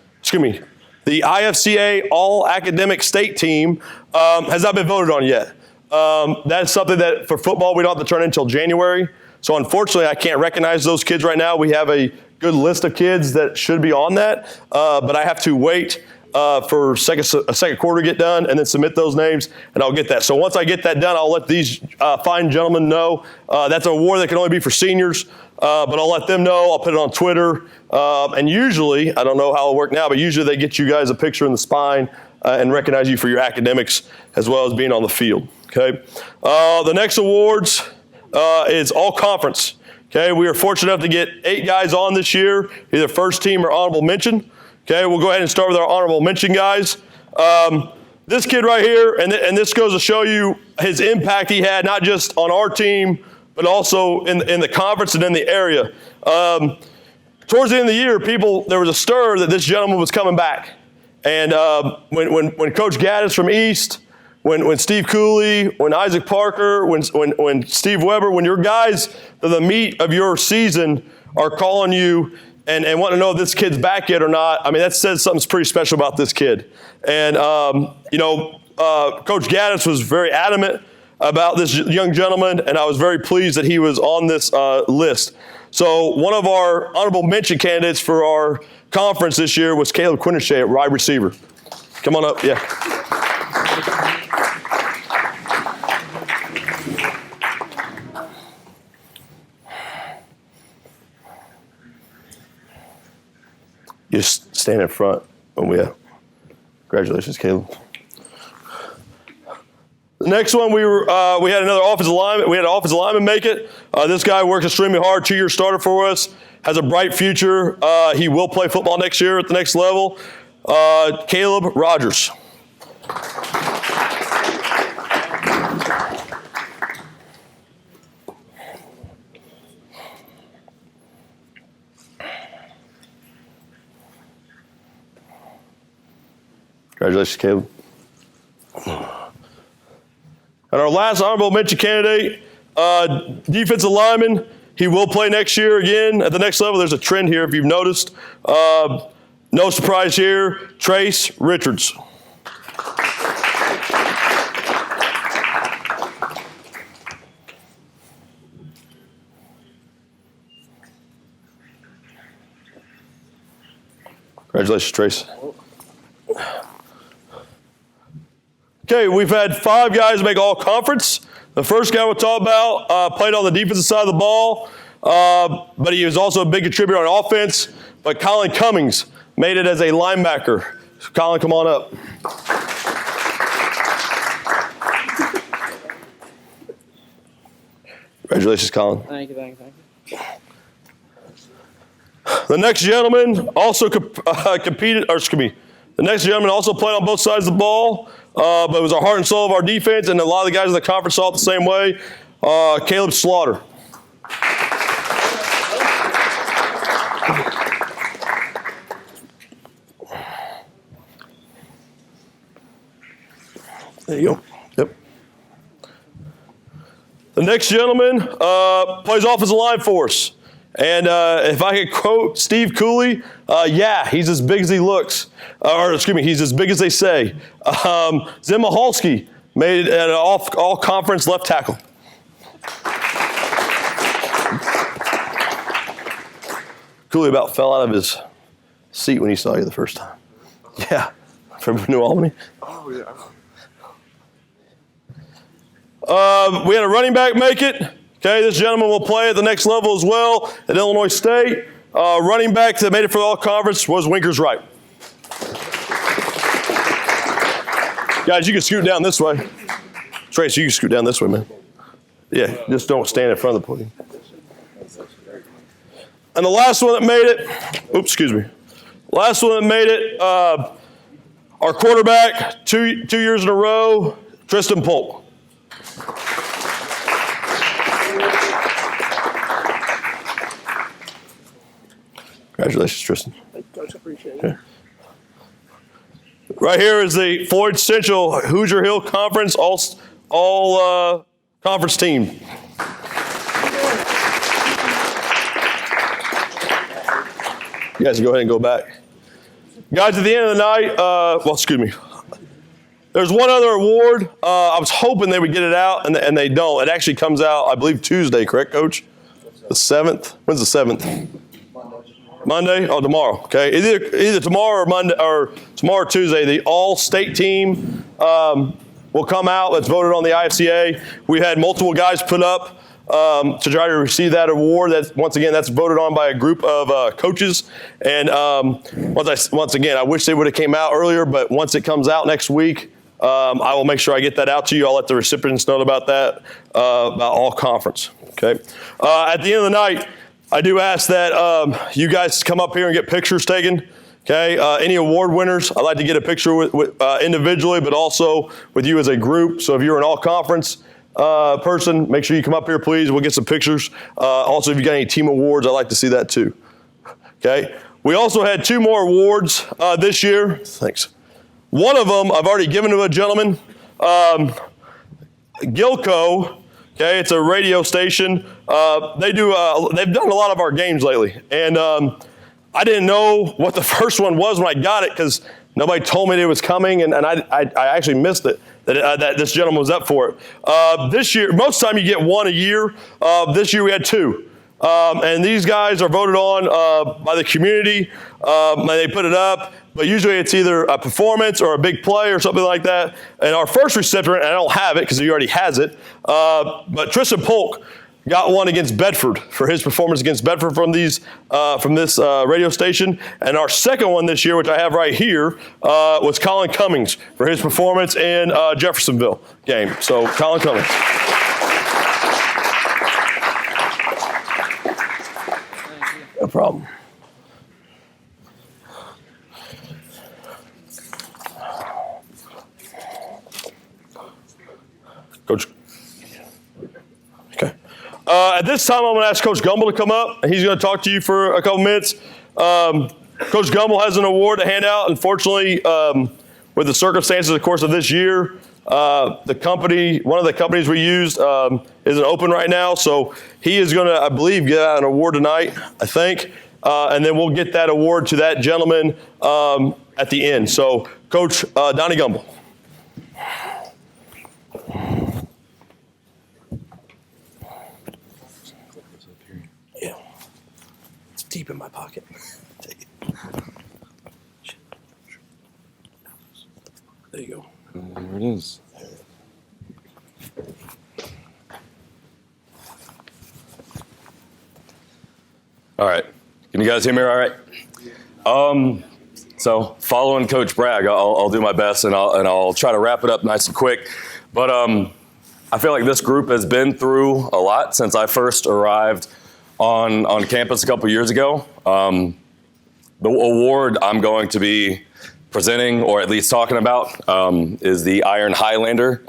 A: the IFCA all academic state team has not been voted on yet. That's something that for football we don't have to turn in until January. So unfortunately, I can't recognize those kids right now. We have a good list of kids that should be on that, but I have to wait for a second quarter to get done and then submit those names, and I'll get that. So once I get that done, I'll let these fine gentlemen know. That's an award that can only be for seniors. but I'll let them know. I'll put it on Twitter. And usually, I don't know how it'll work now, but usually they get you guys a picture in the spine and recognize you for your academics as well as being on the field. Okay. The next awards is all conference. Okay. We are fortunate enough to get 8 guys on this year, either first team or honorable mention. Okay. We'll go ahead and start with our honorable mention guys. This kid right here, and this goes to show you his impact he had, not just on our team, but also in the conference and in the area. Towards the end of the year, there was a stir that this gentleman was coming back. And when Coach Gaddis from East, when Steve Cooley, when Isaac Parker, when Steve Weber, when your guys, the meat of your season, are calling you and want to know if this kid's back yet or not, I mean, that says something's pretty special about this kid. And, Coach Gaddis was very adamant about this young gentleman, and I was very pleased that he was on this list. So one of our honorable mention candidates for our conference this year was Caleb Quinnishay at wide receiver. Come on up, yeah. You just stand in front when we have. Congratulations, Caleb. The next one, we had another offensive lineman. We had an offensive lineman make it. This guy worked extremely hard, 2-year starter for us, has a bright future. He will play football next year at the next level. Caleb Rogers. Congratulations, Caleb. And our last honorable mention candidate, defensive lineman. He will play next year again at the next level. There's a trend here if you've noticed. No surprise here, Trace Richards. Congratulations, Trace. Okay, we've had 5 guys make all conference. The first guy we'll talk about played on the defensive side of the ball, but he was also a big contributor on offense. But Colin Cummings made it as a linebacker. So Colin, come on up. Congratulations, Colin.
E: Thank you.
A: The next gentleman also competed, or excuse me, the next gentleman also played on both sides of the ball, but it was our heart and soul of our defense, and a lot of the guys in the conference saw it the same way. Caleb Slaughter. There you go. Yep. The next gentleman plays offensive line for us. And if I could quote Steve Cooley, yeah, he's as big as he looks. He's as big as they say. Zen Maholsky made it at an all-conference left tackle. Cooley about fell out of his seat when he saw you the first time. Yeah, from New Albany. Oh, yeah. We had a running back make it. Okay, this gentleman will play at the next level as well at Illinois State. Running back that made it for the all-conference was Winkers Wright. Guys, you can scoot down this way. Trace, you can scoot down this way, man. Yeah, just don't stand in front of the podium. And the last one that made it, last one that made it, our quarterback, two years in a row, Tristan Paul. Congratulations, Tristan.
F: Thank you, Coach. I appreciate it.
A: Okay. Right here is the Floyd Central Hoosier Hill Conference all conference team. You guys can go ahead and go back. Guys, at the end of the night, there's one other award. I was hoping they would get it out, and they don't. It actually comes out, I believe, Tuesday, correct, Coach? The 7th? When's the 7th? Monday? Oh, tomorrow. Okay, either tomorrow or Monday, or tomorrow or Tuesday. The all-state team will come out. Let's vote it on the IFCA. We had multiple guys put up to try to receive that award. Once again, that's voted on by a group of coaches. And once again, I wish they would have came out earlier, but once it comes out next week, I will make sure I get that out to you. I'll let the recipients know about that, about all conference. Okay. At the end of the night, I do ask that you guys come up here and get pictures taken. Okay. Any award winners, I'd like to get a picture with individually, but also with you as a group. So if you're an all conference person, make sure you come up here, please. We'll get some pictures. Also, if you got any team awards, I'd like to see that too. Okay. We also had 2 more awards this year. Thanks. One of them I've already given to a gentleman, Gilco. Okay, it's a radio station. They've done a lot of our games lately, and I didn't know what the first one was when I got it because nobody told me it was coming, and I actually missed it that this gentleman was up for it. This year, most of the time you get 1 a year. This year we had 2. And these guys are voted on by the community, and they put it up. But usually it's either a performance or a big play or something like that. And our first recipient, and I don't have it because he already has it, but Tristan Paul got one against Bedford for his performance against Bedford from this radio station. And our second one this year, which I have right here, was Colin Cummings for his performance in Jeffersonville game. So Colin Cummings. No problem. Coach. Okay. At this time, I'm going to ask Coach Gumbel to come up, and he's going to talk to you for a couple minutes. Coach Gumbel has an award to hand out. Unfortunately, with the circumstances, of course, of this year, one of the companies we used isn't open right now, so he is going to, I believe, get out an award tonight, I think, and then we'll get that award to that gentleman at the end. So, Coach Donnie Gumbel. Yeah, it's deep in my pocket. Take it. There you go.
H: There it is. All right. Can you guys hear me all right? So following Coach Bragg, I'll do my best and I'll try to wrap it up nice and quick. But I feel like this group has been through a lot since I first arrived on campus a couple years ago. The award I'm going to be presenting, or at least talking about, is the Iron Highlander.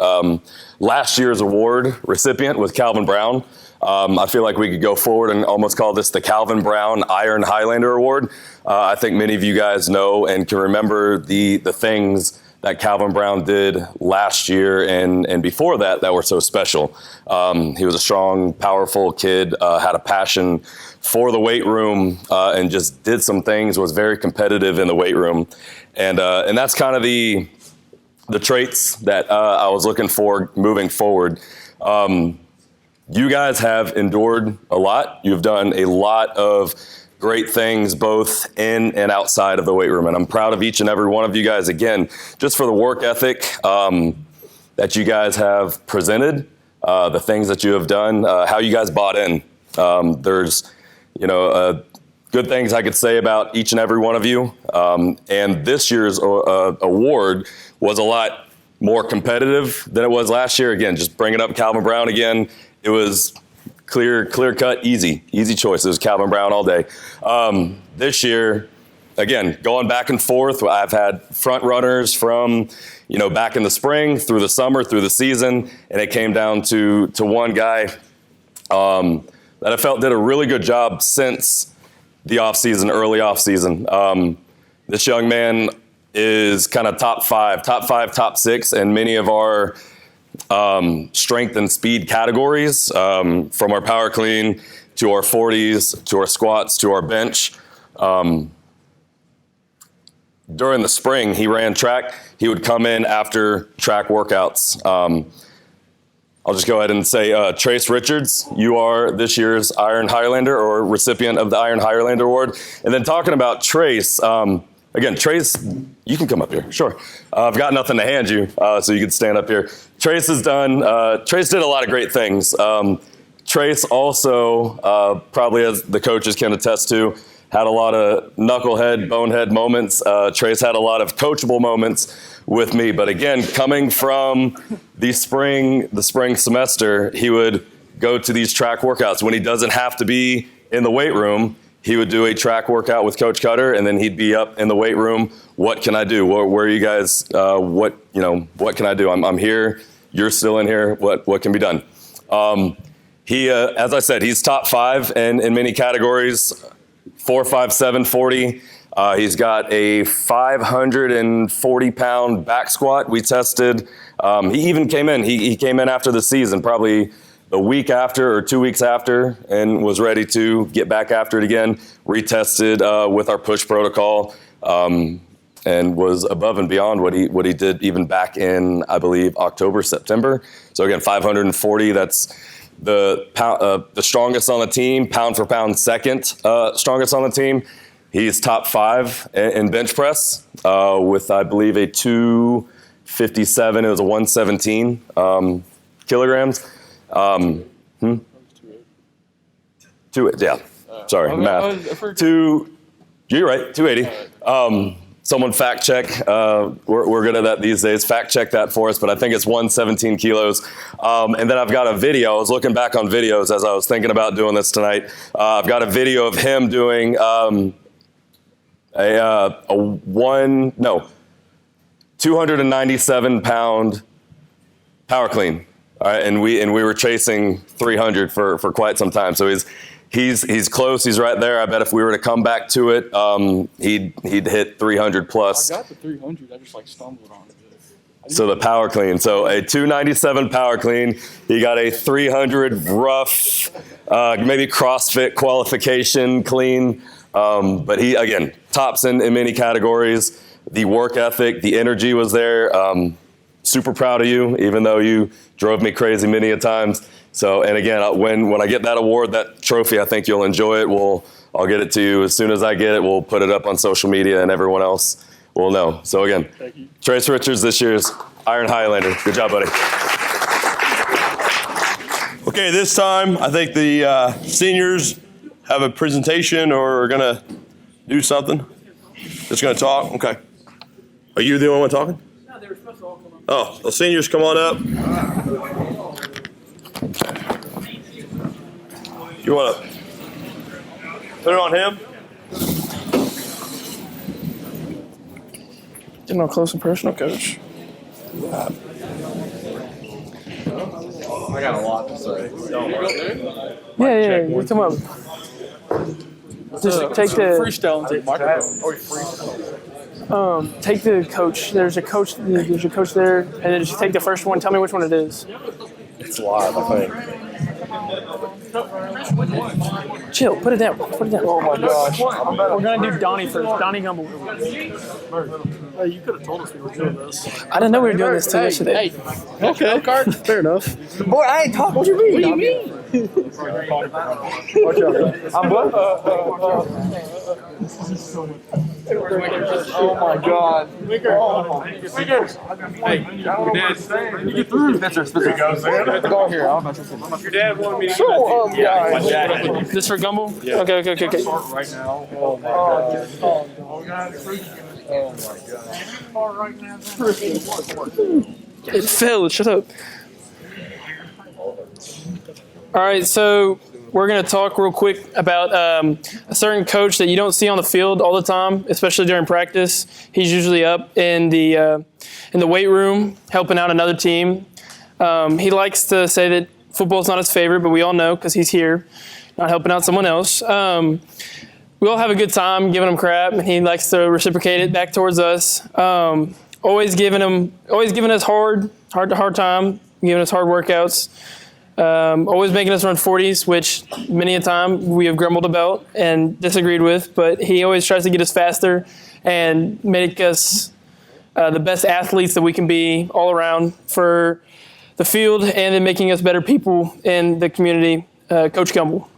H: Last year's award recipient was Calvin Brown. I feel like we could go forward and almost call this the Calvin Brown Iron Highlander Award. I think many of you guys know and can remember the things that Calvin Brown did last year and before that were so special. He was a strong, powerful kid, had a passion for the weight room, and just did some things, was very competitive in the weight room. And that's kind of the traits that I was looking for moving forward. You guys have endured a lot. You've done a lot of great things both in and outside of the weight room. And I'm proud of each and every one of you guys, again, just for the work ethic that you guys have presented, the things that you have done, how you guys bought in. There's, good things I could say about each and every one of you. And this year's award was a lot more competitive than it was last year. Again, just bringing up Calvin Brown again, it was clear cut, easy choice. It was Calvin Brown all day. This year, again, going back and forth, I've had front runners from, back in the spring, through the summer, through the season, and it came down to one guy that I felt did a really good job since the early off season. This young man is kind of top five, top six in many of our strength and speed categories, from our power clean to our 40s, to our squats, to our bench. During the spring, he ran track. He would come in after track workouts. I'll just go ahead and say, Trace Richards, you are this year's Iron Highlander, or recipient of the Iron Highlander Award. And then talking about Trace, again, Trace, you can come up here, sure. I've got nothing to hand you, so you can stand up here. Trace did a lot of great things. Trace also, probably as the coaches can attest to, had a lot of knucklehead, bonehead moments. Trace had a lot of coachable moments with me. But again, coming from the spring semester, he would go to these track workouts. When he doesn't have to be in the weight room, he would do a track workout with Coach Cutter, and then he'd be up in the weight room. What can I do? Where are you guys? What can I do? I'm here. You're still in here. What can be done? He, as I said, he's top 5 in many categories. 4, 5, 7, 40. He's got a 540-pound back squat. We tested. He even came in. He came in after the season, probably a week after or 2 weeks after, and was ready to get back after it again. Retested with our push protocol, and was above and beyond what he did even back in, I believe, October, September. So again, 540. That's the strongest on the team, pound for pound second strongest on the team. He's top 5 in bench press with, I believe, a 257. It was a 117 kilograms. Sorry, math. You're right, 280. Someone fact check. We're good at that these days. Fact check that for us, but I think it's 117 kilos. And then I've got a video. I was looking back on videos as I was thinking about doing this tonight. I've got a video of him doing 297-pound power clean. All right, and we were chasing 300 for quite some time. So he's close. He's right there. I bet if we were to come back to it, he'd hit 300 plus.
I: I got the 300. I just stumbled on it.
H: So the power clean. So a 297 power clean. He got a 300 rough, maybe CrossFit qualification clean. But he, again, tops in many categories. The work ethic, the energy was there. Super proud of you, even though you drove me crazy many a times. So, and again, when I get that award, that trophy, I think you'll enjoy it. I'll get it to you as soon as I get it. We'll put it up on social media, and everyone else will know. So again, Trace Richards, this year's Iron Highlander. Good job, buddy.
A: Okay, this time I think the seniors have a presentation or are gonna do something. Just gonna talk. Okay. Are you the only one talking?
I: No, they were supposed to all come up.
A: Oh, the seniors, come on up. You want to put it on him?
I: Getting up close and personal, Coach.
B: I got a lot to say.
I: Yeah, you come up. Just take the
E: Freestyle and take microphone.
I: take the coach. There's a coach there, and then just take the first one. Tell me which one it is.
B: It's live, I think.
I: Chill. Put it down. Oh my gosh. We're gonna do Donnie first. Donnie Gumble.
G: Hey, you could have told us we were doing this.
I: I didn't know we were doing this till yesterday.
G: Okay. Fair enough.
I: Boy, I ain't talking. What you mean? What do you mean?
E: I'm what?
G: Oh my God.
E: Hey, your dad. You get through. Spencer. Go here. Your dad wanted me to.
I: This for Gumble? Yeah. Okay.
E: Right now. Oh my God.
I: It failed. Shut up. All right, so we're going to talk real quick about a certain coach that you don't see on the field all the time, especially during practice. He's usually up in the weight room helping out another team. He likes to say that football's not his favorite, but we all know because he's here, not helping out someone else. We all have a good time giving him crap, and he likes to reciprocate it back towards us. Always giving us hard time, giving us hard workouts. Always making us run 40s, which many a time we have grumbled about and disagreed with, but he always tries to get us faster and make us the best athletes that we can be all around for the field and in making us better people in the community. Coach Gumble.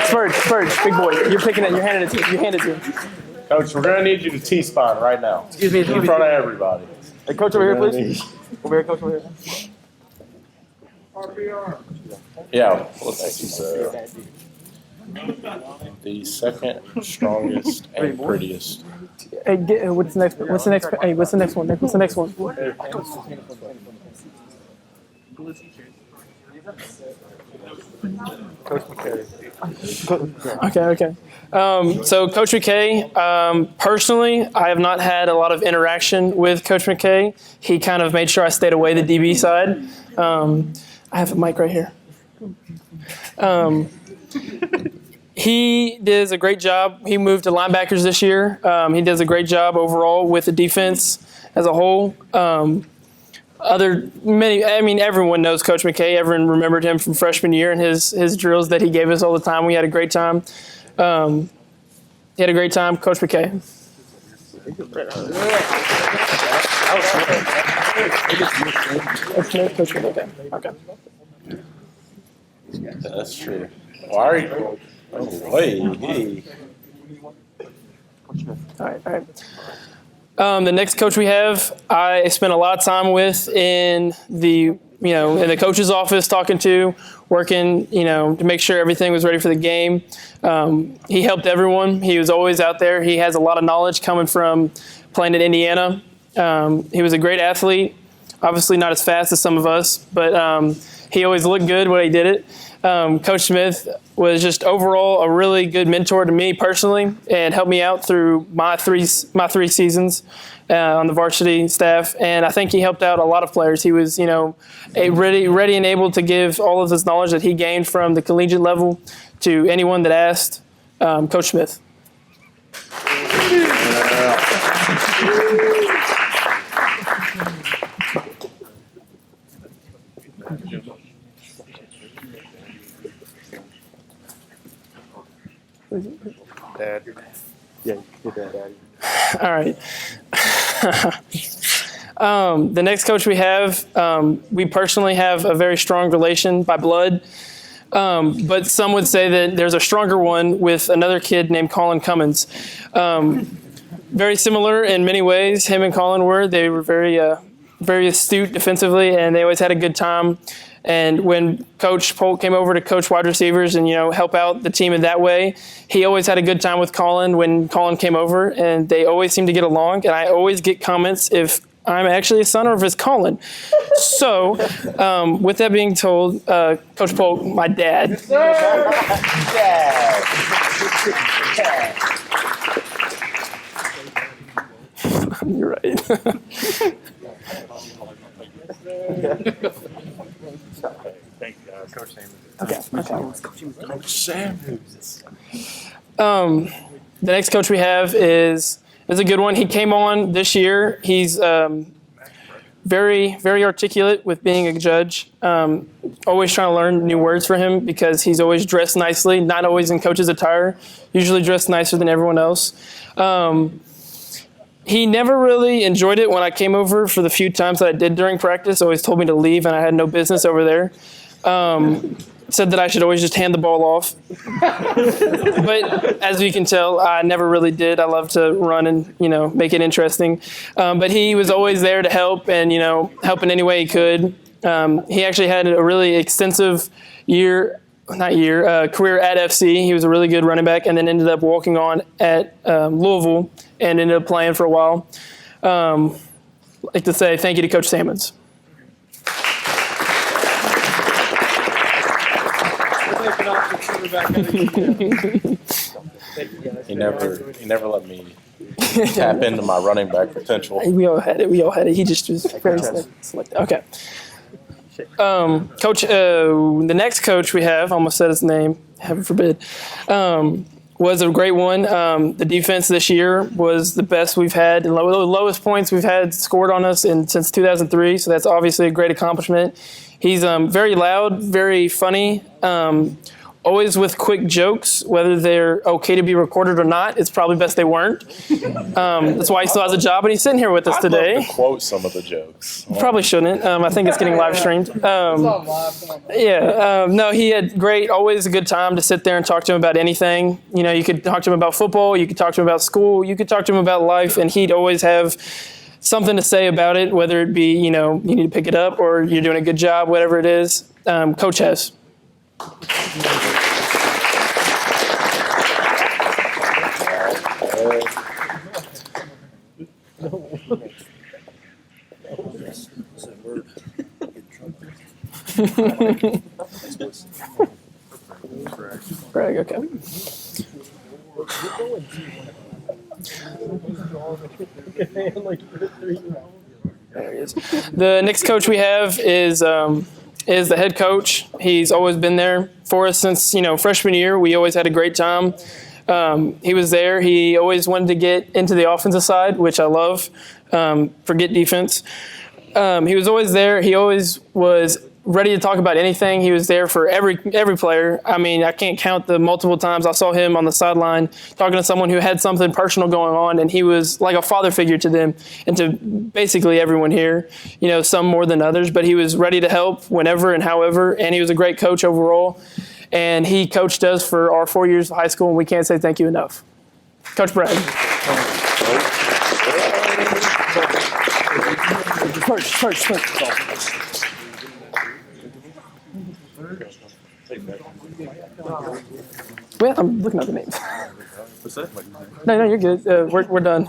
I: Spurge, big boy. You're picking it. You're handing it to him. You hand it to him.
B: Coach, we're going to need you to T-spine right now.
I: Excuse me.
B: In front of everybody.
I: Hey, Coach, over here, please. Over here, Coach, over here.
B: Yeah, let's see. So, the second strongest and prettiest.
I: Hey, what's the next? What's the next? Hey, what's the next one? What's the next one? Okay. So Coach McKay, personally, I have not had a lot of interaction with Coach McKay. He kind of made sure I stayed away the DB side. I have a mic right here. He does a great job. He moved to linebackers this year. He does a great job overall with the defense as a whole. Everyone knows Coach McKay. Everyone remembered him from freshman year and his drills that he gave us all the time. We had a great time. He had a great time, Coach McKay. Okay.
B: That's true. Why are you? Oh, hey.
I: All right. The next coach we have, I spent a lot of time with in the coach's office, talking to, working, to make sure everything was ready for the game. He helped everyone. He was always out there. He has a lot of knowledge coming from playing at Indiana. He was a great athlete. Obviously not as fast as some of us, but he always looked good when he did it. Coach Smith was just overall a really good mentor to me personally and helped me out through my three seasons on the varsity staff. And I think he helped out a lot of players. He was, ready and able to give all of this knowledge that he gained from the collegiate level to anyone that asked. Coach Smith.
B: Dad. Yeah, your dad.
I: All right. The next coach we have, we personally have a very strong relation by blood, but some would say that there's a stronger one with another kid named Colin Cummings. Very similar in many ways. Him and Colin were. They were very astute defensively, and they always had a good time. And when Coach Polk came over to coach wide receivers and, help out the team in that way, he always had a good time with Colin when Colin came over, and they always seem to get along. And I always get comments if I'm actually a son or if it's Colin. So with that being told, Coach Polk, my dad. You're right.
B: Thank you, guys. Coach Sanders.
I: Okay.
B: Coach Sanders.
I: The next coach we have is a good one. He came on this year. He's very, very articulate with being a judge. Always trying to learn new words for him because he's always dressed nicely, not always in coach's attire, usually dressed nicer than everyone else. He never really enjoyed it when I came over for the few times that I did during practice. Always told me to leave and I had no business over there. Said that I should always just hand the ball off. But as you can tell, I never really did. I love to run and, make it interesting. But he was always there to help and, help in any way he could. He actually had a really extensive career at FC. He was a really good running back and then ended up walking on at Louisville and ended up playing for a while. I'd like to say thank you to Coach Sammons.
B: He never let me tap into my running back potential.
I: We all had it. He just was very select. Okay. Coach, the next coach we have, almost said his name, heaven forbid, was a great one. The defense this year was the best we've had, the lowest points we've had scored on us since 2003, so that's obviously a great accomplishment. He's very loud, very funny, always with quick jokes, whether they're okay to be recorded or not. It's probably best they weren't. That's why he still has a job, and he's sitting here with us today.
B: I'd love to quote some of the jokes.
I: Probably shouldn't. I think it's getting live streamed. No, he had always a good time to sit there and talk to him about anything. You could talk to him about football, you could talk to him about school, you could talk to him about life, and he'd always have something to say about it, whether it be, you need to pick it up or you're doing a good job, whatever it is, Coach has. Greg, okay. There he is. The next coach we have is the head coach. He's always been there for us since freshman year. We always had a great time. He was there. He always wanted to get into the offensive side, which I love. Forget defense. He was always there. He always was ready to talk about anything. He was there for every player. I mean, I can't count the multiple times I saw him on the sideline talking to someone who had something personal going on, and he was like a father figure to them and to basically everyone here, some more than others, but he was ready to help whenever and however, and he was a great coach overall, and he coached us for our 4 years of high school, and we can't say thank you enough. Coach Bragg. First. Well, I'm looking at the names. No, you're good. We're done.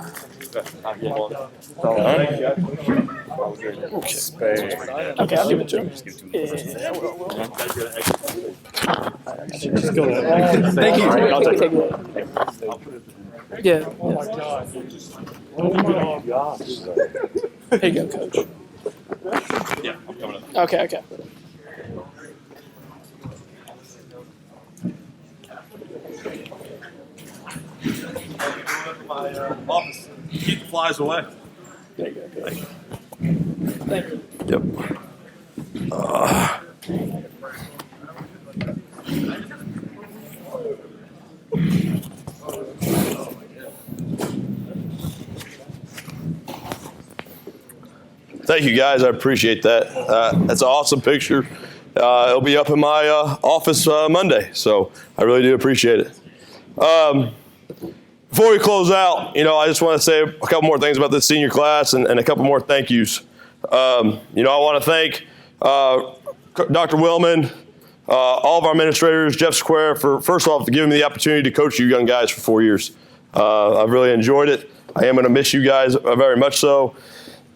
I: Okay, I'll give it to him. Thank you. Yeah. Here you go, Coach.
H: Yeah, I'm coming up.
I: Okay.
H: My office. Keep the flies away.
I: There you go, Coach.
H: Thank you. Yep.
A: Thank you, guys. I appreciate that. That's an awesome picture. It'll be up in my office Monday, so I really do appreciate it. Before we close out, I just want to say a couple more things about this senior class and a couple more thank yous. I want to thank Dr. Willman, all of our administrators, Jeff Square, for first off giving me the opportunity to coach you young guys for 4 years. I've really enjoyed it. I am going to miss you guys very much so.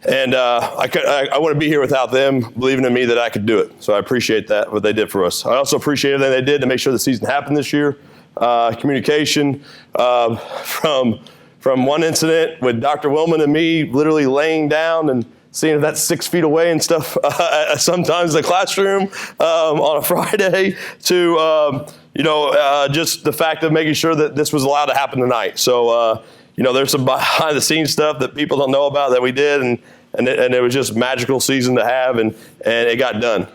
A: And I wouldn't be here without them believing in me that I could do it. So I appreciate that, what they did for us. I also appreciate everything they did to make sure the season happened this year. Communication from one incident with Dr. Willman and me literally laying down and seeing if that's 6 feet away and stuff, sometimes in the classroom on a Friday to, just the fact of making sure that this was allowed to happen tonight. So, there's some behind the scenes stuff that people don't know about that we did, and it was just a magical season to have, and it got done.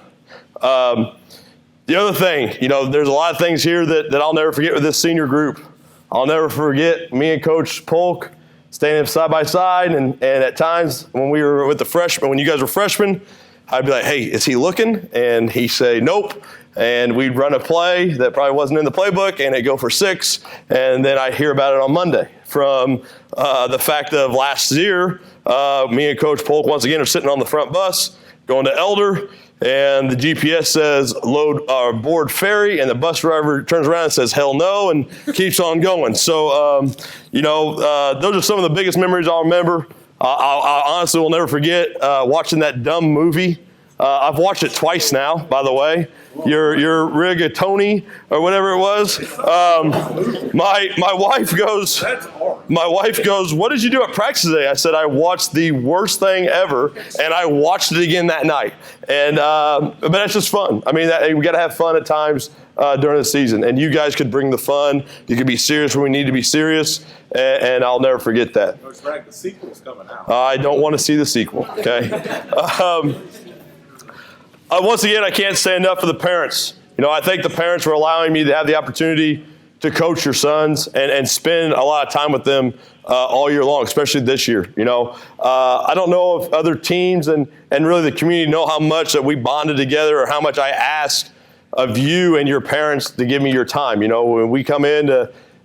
A: The other thing, there's a lot of things here that I'll never forget with this senior group. I'll never forget me and Coach Polk standing side by side, and at times when we were with the freshmen, when you guys were freshmen, I'd be like, hey, is he looking? And he'd say, nope. And we'd run a play that probably wasn't in the playbook, and it'd go for 6. And then I'd hear about it on Monday from the fact of last year, me and Coach Polk once again are sitting on the front bus going to Elder, and the GPS says board ferry, and the bus driver turns around and says hell no and keeps on going. So, those are some of the biggest memories I'll remember. I honestly will never forget watching that dumb movie. I've watched it twice now, by the way. Your rigatoni or whatever it was. My wife goes, what did you do at practice today? I said, I watched the worst thing ever, and I watched it again that night. And but that's just fun. I mean, we got to have fun at times during the season, and you guys could bring the fun. You could be serious when we need to be serious, and I'll never forget that.
B: Coach Bragg, the sequel's coming out.
A: I don't want to see the sequel. Okay. Once again, I can't say enough for the parents. I thank the parents for allowing me to have the opportunity to coach your sons and spend a lot of time with them all year long, especially this year. I don't know if other teams and really the community know how much that we bonded together or how much I ask of you and your parents to give me your time. When we come in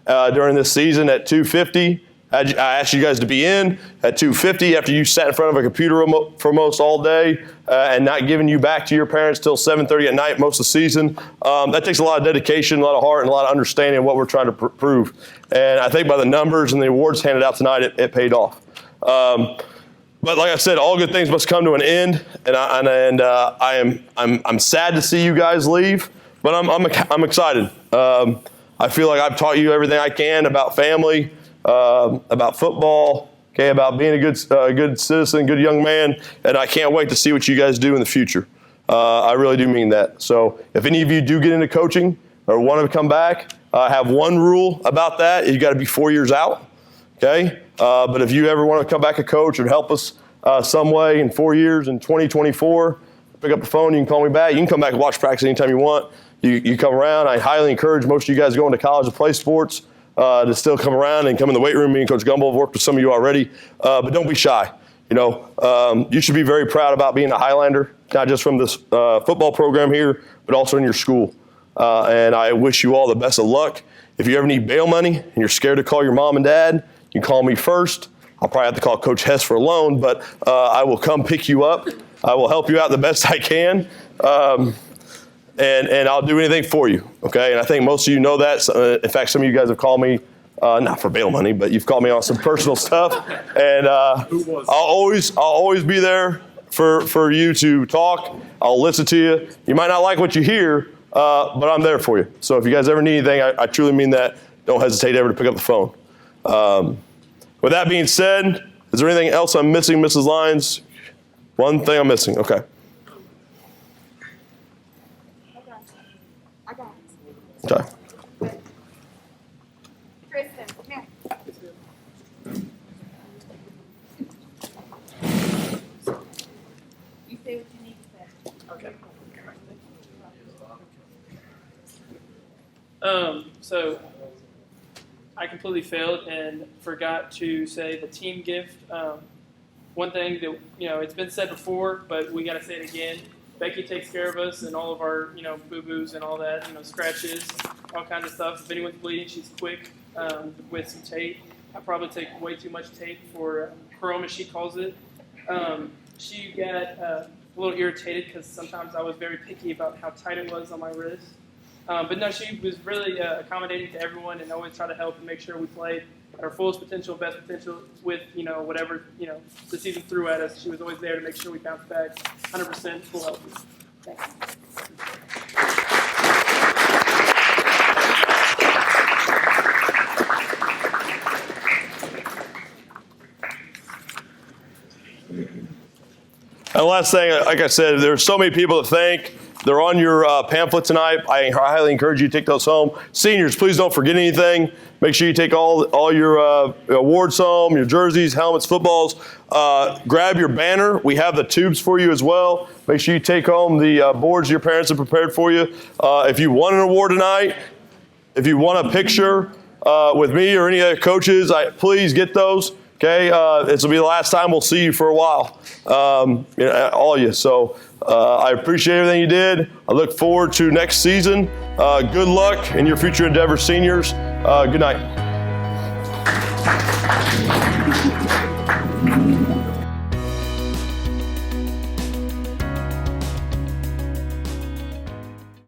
A: during this season at 2:50, I asked you guys to be in at 2:50 after you sat in front of a computer for most all day and not giving you back to your parents till 7:30 at night most of the season. That takes a lot of dedication, a lot of heart, and a lot of understanding of what we're trying to prove. And I think by the numbers and the awards handed out tonight, it paid off. But like I said, all good things must come to an end, and I'm sad to see you guys leave, but I'm excited. I feel like I've taught you everything I can about family, about football, okay, about being a good citizen, good young man, and I can't wait to see what you guys do in the future. I really do mean that. So if any of you do get into coaching or want to come back, I have one rule about that: you got to be 4 years out. Okay, but if you ever want to come back a coach or help us some way in 4 years in 2024, pick up the phone. You can call me back. You can come back and watch practice anytime you want. You come around. I highly encourage most of you guys going to college to play sports to still come around and come in the weight room. Me and Coach Gumbel have worked with some of you already, but don't be shy. You should be very proud about being a Highlander, not just from this football program here, but also in your school. And I wish you all the best of luck. If you ever need bail money and you're scared to call your mom and dad, you can call me first. I'll probably have to call Coach Hess for a loan, but I will come pick you up. I will help you out the best I can, and I'll do anything for you, okay? And I think most of you know that. In fact, some of you guys have called me, not for bail money, but you've called me on some personal stuff. And I'll always be there for you to talk. I'll listen to you. You might not like what you hear, but I'm there for you. So if you guys ever need anything, I truly mean that. Don't hesitate ever to pick up the phone. With that being said, is there anything else I'm missing, Mrs. Lyons? One thing I'm missing, okay.
J: I got it.
A: Okay.
J: Tristan, come here. You say what you need to say.
I: Okay. So I completely failed and forgot to say the team gift. One thing that, it's been said before, but we got to say it again. Becky takes care of us and all of our, boo-boos and all that, scratches, all kinds of stuff. If anyone's bleeding, she's quick with some tape. I probably take way too much tape for chrome, as she calls it. She got a little irritated because sometimes I was very picky about how tight it was on my wrist. But no, she was really accommodating to everyone and always tried to help and make sure we played at our fullest potential, best potential with, whatever, the season threw at us. She was always there to make sure we bounced back 100% full healthy. Thanks.
A: And last thing, like I said, there's so many people to thank. They're on your pamphlet tonight. I highly encourage you to take those home. Seniors, please don't forget anything. Make sure you take all your awards home, your jerseys, helmets, footballs. Grab your banner. We have the tubes for you as well. Make sure you take home the boards your parents have prepared for you. If you won an award tonight, if you want a picture with me or any other coaches, please get those. Okay, this will be the last time we'll see you for a while, all of you. So I appreciate everything you did. I look forward to next season. Good luck in your future endeavors, seniors. Good night.